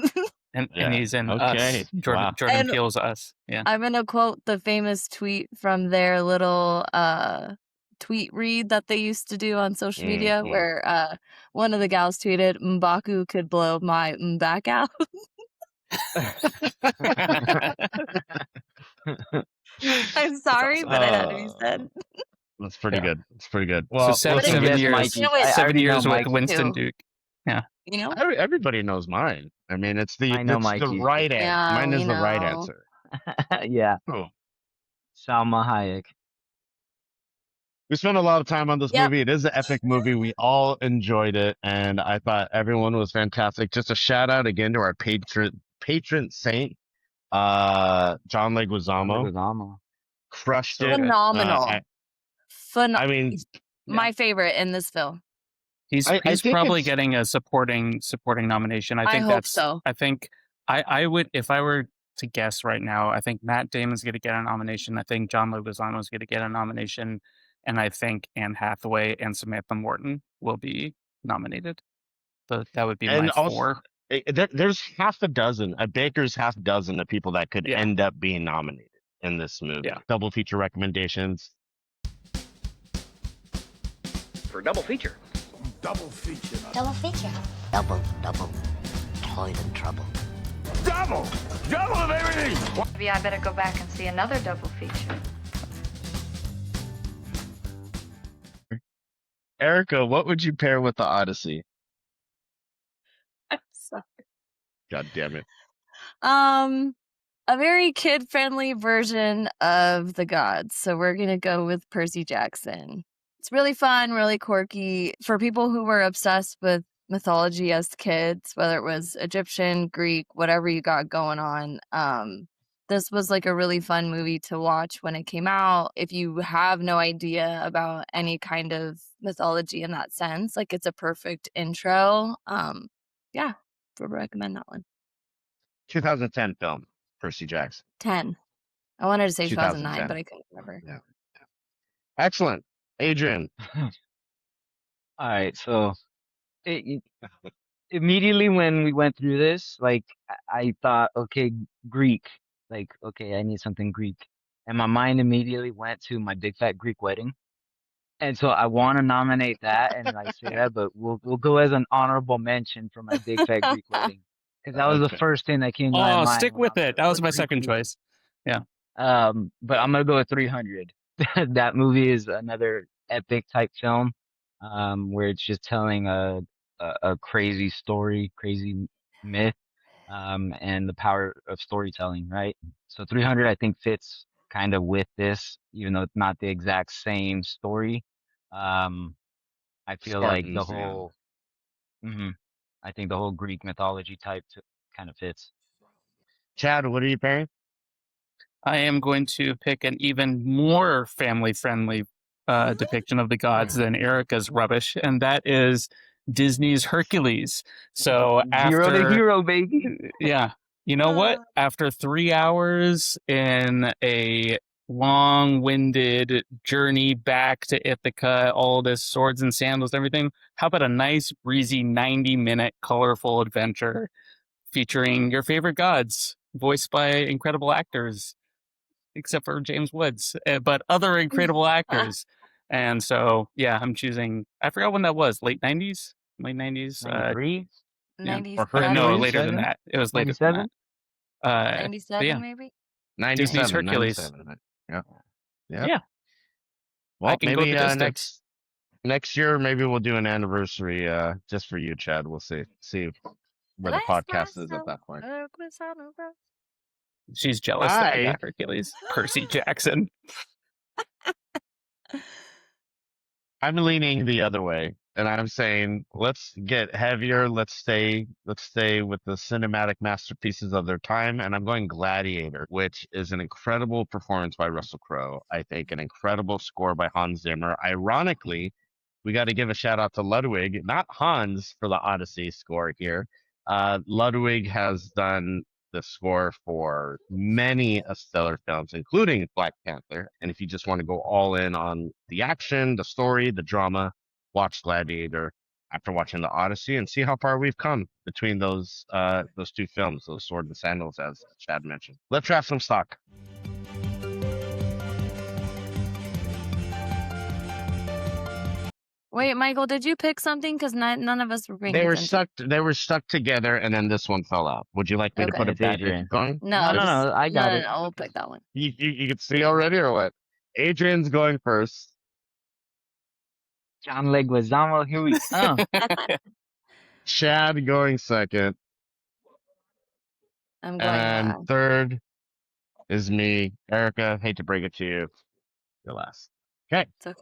And Yeah. he's in Okay. Us. Jordan Wow. And Peele's Us. Yeah. I'm gonna quote the famous tweet from their little tweet read that they used to do on social media Mhm. where one of the gals tweeted M'Baku could blow my back out. I'm sorry, but it had to be said. That's pretty Yeah. good. It's pretty good. So Well, But I can listen, guess you Mikey's. know it I already know 7 years with Mikey's. Winston too, Duke. Yeah. you know? everybody knows mine. I mean, it's I know the Mikey's. right answer. Yeah, Mine we is the right know. answer. Yeah, Oh. Salma Hayek. We spent a lot of time on this Yep. movie. It is an epic movie. We all enjoyed it, and I thought everyone was fantastic. Just a shout out again to our patron saint, John Leguizamo. Leguizamo. Crushed So it. good. Phenomenal. I mean, He's my favorite in this film. He's I think probably it's getting a supporting nomination. I I think hope that's so. I think I would, if I were to guess right now, I think Matt Damon's going to get a nomination. I think John Leguizamo's going to get a nomination, and I think Anne Hathaway and Samantha Morton will be nominated. That would be and my also 4. there's half a dozen, a baker's half dozen of people that could Yeah. end up being nominated in this movie. Yeah. Double feature recommendations. For double feature. Double feature. Double feature. Double, toilet trouble. Double of everything. Maybe I better go back and see another double feature. Erica, what would you pair with the Odyssey? I'm sorry. God damn it. A very kid-friendly version of The Gods. So we're gonna go with Percy Jackson. It's really fun, really quirky for people who were obsessed with mythology as kids, whether it was Egyptian, Greek, whatever you got going on. This was like a really fun movie to watch when it came out. If you have no idea about any kind of mythology in that sense, like it's a perfect intro. Yeah, would recommend that one. 2010 film, Percy Jackson. 10. I wanted to say 2009, 2010. but I couldn't remember. Yeah. Excellent. Adrian. All right, so immediately when we went through this, like I thought, okay, Greek. Like, okay, I need something Greek. and my mind immediately went to My Big Fat Greek Wedding. And so I want to nominate that and like say that, but we'll go as an honorable mention for My Big Fat Greek Wedding because that was the Okay. first thing that came to my Oh, mind stick when I with was it. like, That was what's my Greek second cuisine? choice. Yeah. But I'm gonna go with 300. That movie is another epic type film, where it's just telling a crazy story, crazy myth, and the power of storytelling, right? So 300, I think, fits kind of with this, even though it's not the exact same story. Um, I feel like the Spartans, yeah. whole, hmm I think the whole Greek mythology type kind of fits. Chad, what are you paying? I am going to pick an even more family friendly depiction of the gods than Erica's rubbish, and that is Disney's Hercules. So Zero to after, hero, baby. yeah, you know what? After 3 hours in a long winded journey back to Ithaca, all this swords and sandals, everything, how about a nice, breezy 90-minute colorful adventure featuring your favorite gods, voiced by incredible actors? Except for James Woods, but other incredible actors. And so, yeah, I'm choosing. I forgot when that was. Late '90s, late '90s. 93, Yeah, Or no, 97, later than 97, that. It was later than 97. that. But 97 yeah, maybe. Disney's 97, Hercules. 97. Yeah. Yep. Yeah, I Well, can go maybe the distance. next year, maybe we'll do an anniversary just for you, Chad. We'll see where the Bless podcast is at myself, that point. with on a rose. She's jealous that I I got Hercules. Percy Jackson. I'm leaning the other way, and I'm saying let's get heavier. Let's stay with the cinematic masterpieces of their time, and I'm going Gladiator, which is an incredible performance by Russell Crowe. I think an incredible score by Hans Zimmer. Ironically, we got to give a shout out to Ludwig, not Hans, for the Odyssey score here. Ludwig has done the score for many stellar films, including Black Panther. And if you just want to go all in on the action, the story, the drama, watch Gladiator after watching the Odyssey and see how far we've come between those two films, those Sword and Sandals, as Chad mentioned. Let's draft some stock. Wait, Michael, did you pick something? Because none of us were paying attention. They were stuck together, and then this one fell out. Would you like me to Okay. put It's it back? Adrian. Going? No, No, just I got it. no. We'll pick that one. You can see already, or what? Adrian's going first. John Leguizamo, here we come. Chad going second. I'm going And last. third is me. Erica, hate to break it to you. You're last. Okay. It's okay.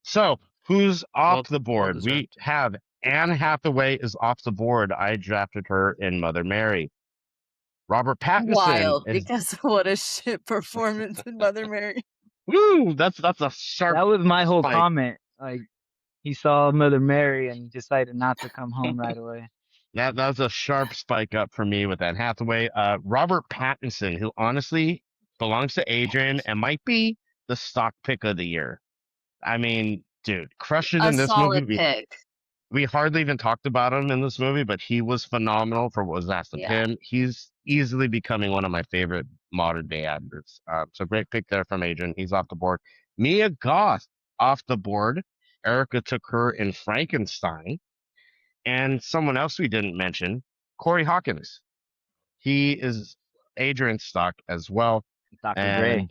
So who's off the Well board? We deserved. have Anne Hathaway is off the board. I drafted her in Mother Mary. Robert Pattinson Wild, is because what a shit performance in Mother Mary. woo. That's a sharp That was my whole spike. comment. Like, he saw Mother Mary and decided not to come home right away. That was a sharp spike up for me with Anne Hathaway. Robert Pattinson, who honestly belongs to Adrian and might be the stock pick of the year. I mean, dude, crushes A in this movie. solid pick. We hardly even talked about him in this movie, but he was phenomenal for what was asked of Yeah. him. He's easily becoming one of my favorite modern day actors. So great pick there from Adrian. He's off the board. Mia Goth off the board. Erica took her in Frankenstein. And someone else we didn't mention, Corey Hawkins. He is Adrian's stock as well. Dr. Dre.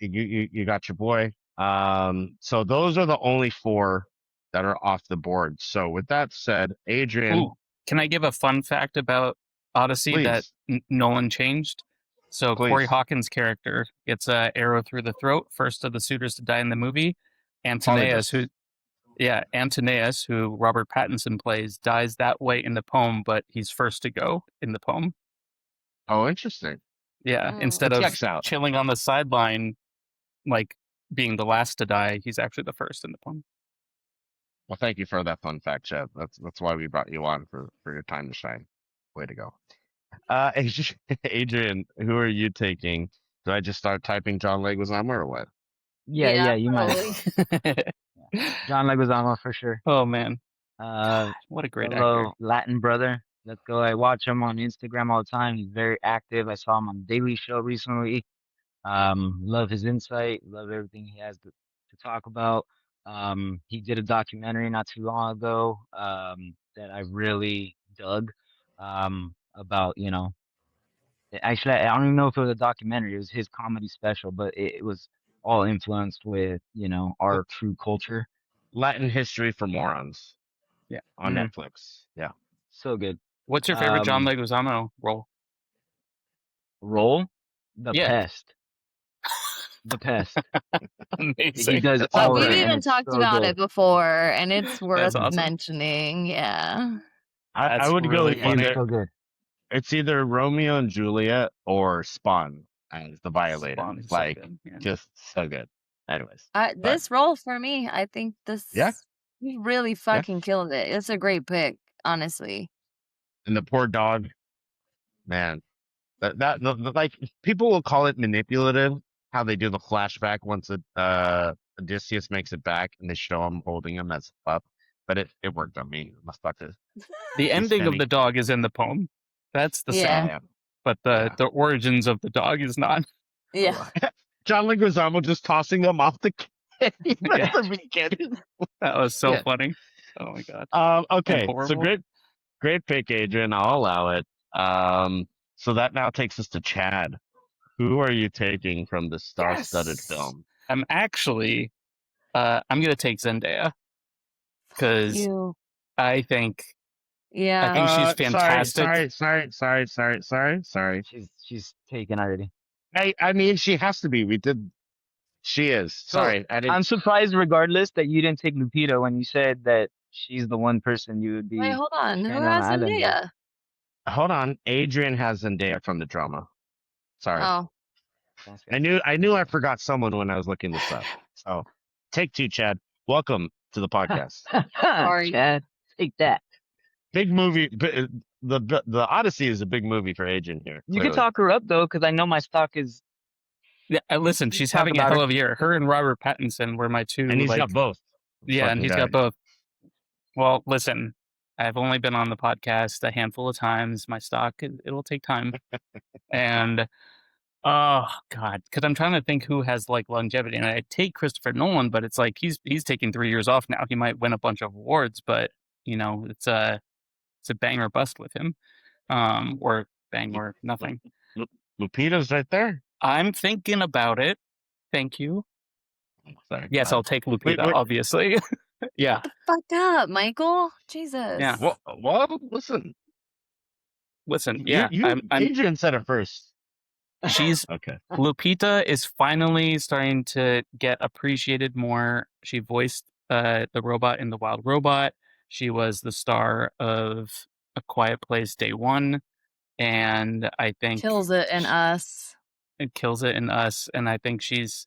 And you got your boy. So those are the only four that are off the board. So with that said, Adrian, Ooh, can I give a fun fact about Odyssey that please, Nolan changed? So Corey please. Hawkins' character gets a arrow through the throat, first of the suitors to die in the movie. Polybus. Antonius, who Robert Pattinson plays, dies that way in the poem, but he's first to go in the poem. Oh, interesting. Yeah, Oh. instead It of checks out. chilling on the sideline, like being the last to die, he's actually the first in the poem. Well, thank you for that fun fact, Chad. That's why we brought you on for your time to shine. Way to go. Adrian, who are you taking? Do I just start typing John Leguizamo or what? Yeah, you might. totally. John Leguizamo for sure. Oh man, Uh, what a great actor! fellow Latin brother. Let's go. I watch him on Instagram all the time. He's very active. I saw him on Daily Show recently. Love his insight, love everything he has to talk about. He did a documentary not too long ago, that I really dug, about, actually, I don't even know if it was a documentary. It was his comedy special, but it was all influenced with, our true culture. Latin History for Morons Yeah. on Mm, Netflix. Yeah. so good. What's your favorite John Um, Leguizamo role? Role, The Yeah. Pest. The Pest. He Amazing. does That's Oh, all of we've it, and amazing. even it's talked so about good. it before, and it's That's worth awesome. mentioning. Yeah. I That's would go really He is funny. either. so good. It's either Romeo and Juliet or Spawn as the violator. Spawn is so Like, good. Yeah. just so good. Anyways, but This role for me, I think yeah, he really yeah. fucking killed it. It's a great pick, honestly. And the poor dog, man. Like people will call it manipulative how they do the flashback once Odysseus makes it back and they show him holding him as a pup, but it worked on me. Motherfucker, The he's ending of Fenny. the dog is in the poem. That's the Yeah. same. Yeah, But yeah. the origins of the dog is not. Yeah. John Leguizamo just tossing them off the cave Yeah. at the beginning. That was so Yeah. funny. Oh my god. And Okay, so horrible. great pick, Adrian. I'll allow it. So that now takes us to Chad. Who are you taking from the star-studded Yes. film? I'm actually I'm gonna take Zendaya because You. I think Yeah. she's fantastic. Sorry. She's taken already. I mean, she has to be. She is. So Sorry, I didn't. I'm surprised, regardless, that you didn't take Lupita when you said that she's the one person you would Wait, be hold on. Who stranded on an has island with. Zendaya? Hold on. Adrian has Zendaya from the drama. Sorry. Oh. Thanks, I guys. knew I forgot someone when I was looking this up. So, take two, Chad. Welcome to the podcast. Sorry. Chad, take that. Big movie. The Odyssey is a big movie for Adrian here. You can Clearly. talk her up though, because I know my stock is. Yeah, listen, You she's talk having a about hell her. of a year. Her and Robert Pattinson were my two. And he's like, got both. yeah, and Fucking he's guy. got both. Well, listen, I've only been on the podcast a handful of times. My stock, it'll take time. And oh god, because I'm trying to think who has like longevity, and I take Christopher Nolan, but it's like he's taking 3 years off now. He might win a bunch of awards, but it's a bang or bust with him, or bang or nothing. Lupita's right there. I'm thinking about it. Thank you. Sorry. Yes, I'll take Lupita, wait. obviously. Yeah. Fuck up, Michael. Jesus. Yeah. Well, listen. Listen, yeah, I'm Adrian said it first. she's Okay. Lupita is finally starting to get appreciated more. She voiced the robot in The Wild Robot. She was the star of A Quiet Place Day One, and I think Kills it in Us. it kills it in Us. And I think she's,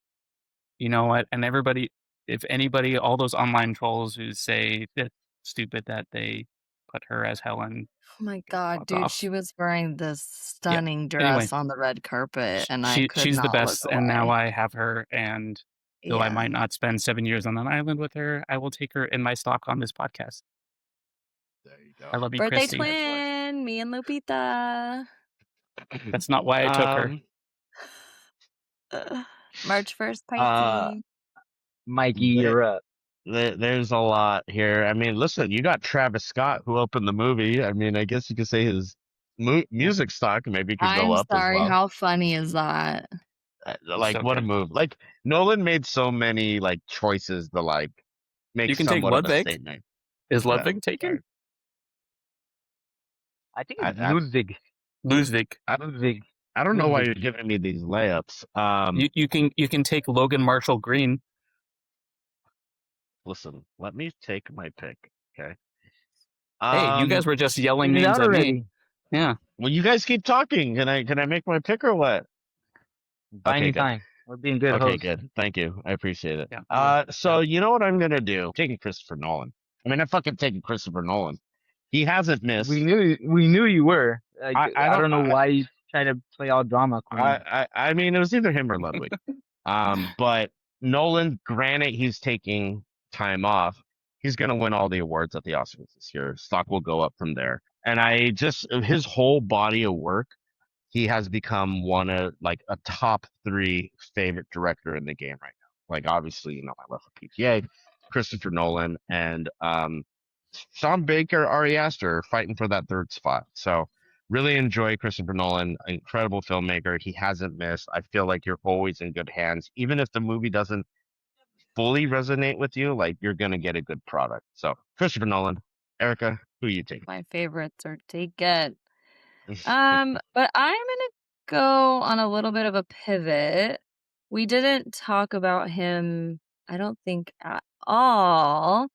you know what? And everybody, if anybody, all those online trolls who say that stupid that they put her as Helen. Oh my god, Fuck dude, off. she was wearing this stunning dress Anyway, on the red carpet, and I could she's the not look best, and now away. I have her. And though I Yeah. might not spend 7 years on an island with her, I will take her in my stock on this podcast. There you go. I love you, Birthday Christy. twin, me and Lupita. That's not why I took her. March 1st, Pisces. Mikey, you're up. There's a lot here. I mean, listen, you got Travis Scott who opened the movie. I mean, I guess you could say his music stock maybe could go I'm up sorry, as well. how funny is that? Like, So what a good. move! Like Nolan made so many like choices to like make You can take somewhat of a Ludwig. statement. Is Well, Ludwig taken? sorry. I think it's I- Ludwig. Ludwig. Ludwig. I don't know why Ludwig. you're giving me these layups. You can take Logan Marshall Green. Listen, let me take my pick. Okay. Hey, you guys were just yelling Figured it names out at me. already. Yeah. Well, you guys keep talking. Can I make my pick or what? Buy Okay, me good. time. We're being good Okay, hosts. good. Thank you. I appreciate it. Yeah. So you know what I'm gonna do? Taking Christopher Nolan. I mean, I'm fucking taking Christopher Nolan. He hasn't missed. We knew you were. Like, I I don't know why you try to play all drama queen. I mean, it was either him or Ludwig. But Nolan, granted, he's taking time off. He's gonna win all the awards at the Oscars this year. Stock will go up from there. And his whole body of work, he has become one of like a top 3 favorite director in the game right now. Like obviously, I love the PTA, Christopher Nolan, and Sean Baker, Ari Aster fighting for that 3rd spot. So really enjoy Christopher Nolan, incredible filmmaker. He hasn't missed. I feel like you're always in good hands, even if the movie doesn't fully resonate with you. Like you're gonna get a good product. So Christopher Nolan, Erica, who you take? My favorites are taken. But I'm gonna go on a little bit of a pivot. We didn't talk about him, I don't think, at all.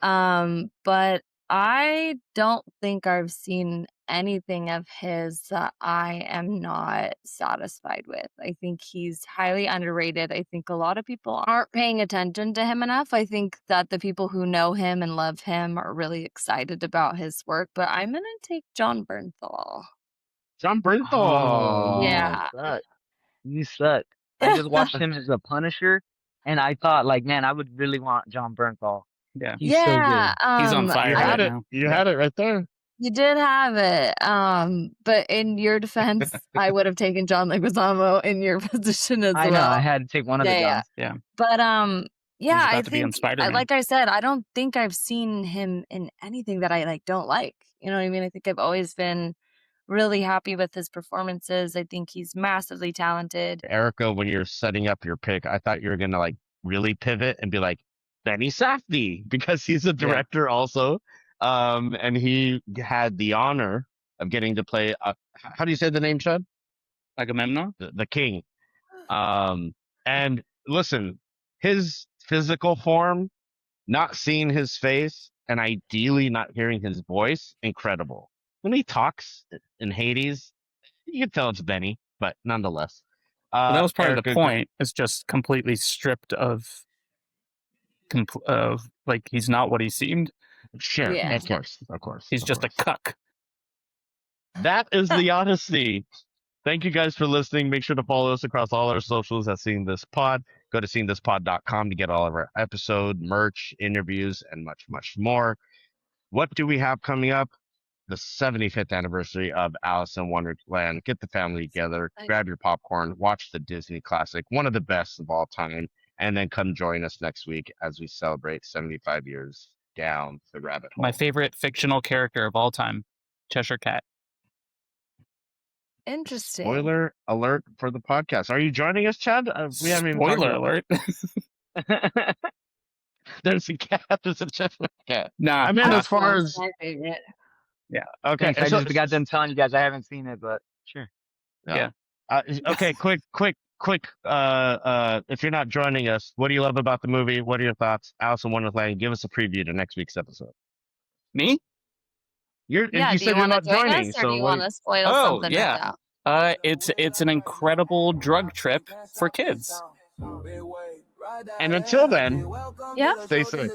But I don't think I've seen anything of his that I am not satisfied with. I think he's highly underrated. I think a lot of people aren't paying attention to him enough. I think that the people who know him and love him are really excited about his work, but I'm gonna take John Bernthal. John Bernthal. Oh, Yeah. you suck. I just watched him as a Punisher, and I thought, like, man, I would really want John Bernthal. Yeah. He's so Yeah, good. He's on fire You right had it. now. You had it right there. you did have it. But in your defense, I would have taken John Leguizamo in your position as I well. know. I had to take one of the Yeah, Johns. But He's yeah, I about to be on think, Spider-Man. like I said, I don't think I've seen him in anything that I like don't like. You know what I mean? I think I've always been really happy with his performances. I think he's massively talented. Erica, when you're setting up your pick, I thought you were gonna like really pivot and be like Benny Safdie because he's a director also, and he had the honor of getting to play. How do you say the name, Chad? Agamemnon? The king. And listen, his physical form, not seeing his face, and ideally not hearing his voice, incredible. When he talks in Hades, you can tell it's Benny, but nonetheless. But that was part of the Erica, point. It's just completely stripped of like he's not what he seemed. Sure, Yeah. of course. He's of just course. a cuck. That is the Odyssey. Thank you guys for listening. Make sure to follow us across all our socials at Seeing This Pod. Go to seeingthispod.com to get all of our episode, merch, interviews, and much, much more. What do we have coming up? The 75th anniversary of Alice in Wonderland. Get the family together, grab your popcorn, watch the Disney classic, one of the best of all time, and then come join us next week as we celebrate 75 years down the rabbit hole. My favorite fictional character of all time, Cheshire Cat. Interesting. Spoiler alert for the podcast. Are you joining us, Chad? We haven't even talked Spoiler about- alert. There's a cat. There's a Cheshire cat. Nah. I mean, as far as my favorite. okay, Thanks. I so- just got done telling you guys I haven't seen it, but sure. Yeah. Okay, quick. If you're not joining us, what do you love about the movie? What are your thoughts? Alice in Wonderland. Give us a preview to next week's episode. Me? You Yeah, do said you you're want to not join joining, us, or so do you what want to spoil Oh, something yeah. right now? It's an incredible drug trip for kids. And until then, Yep. stay safe.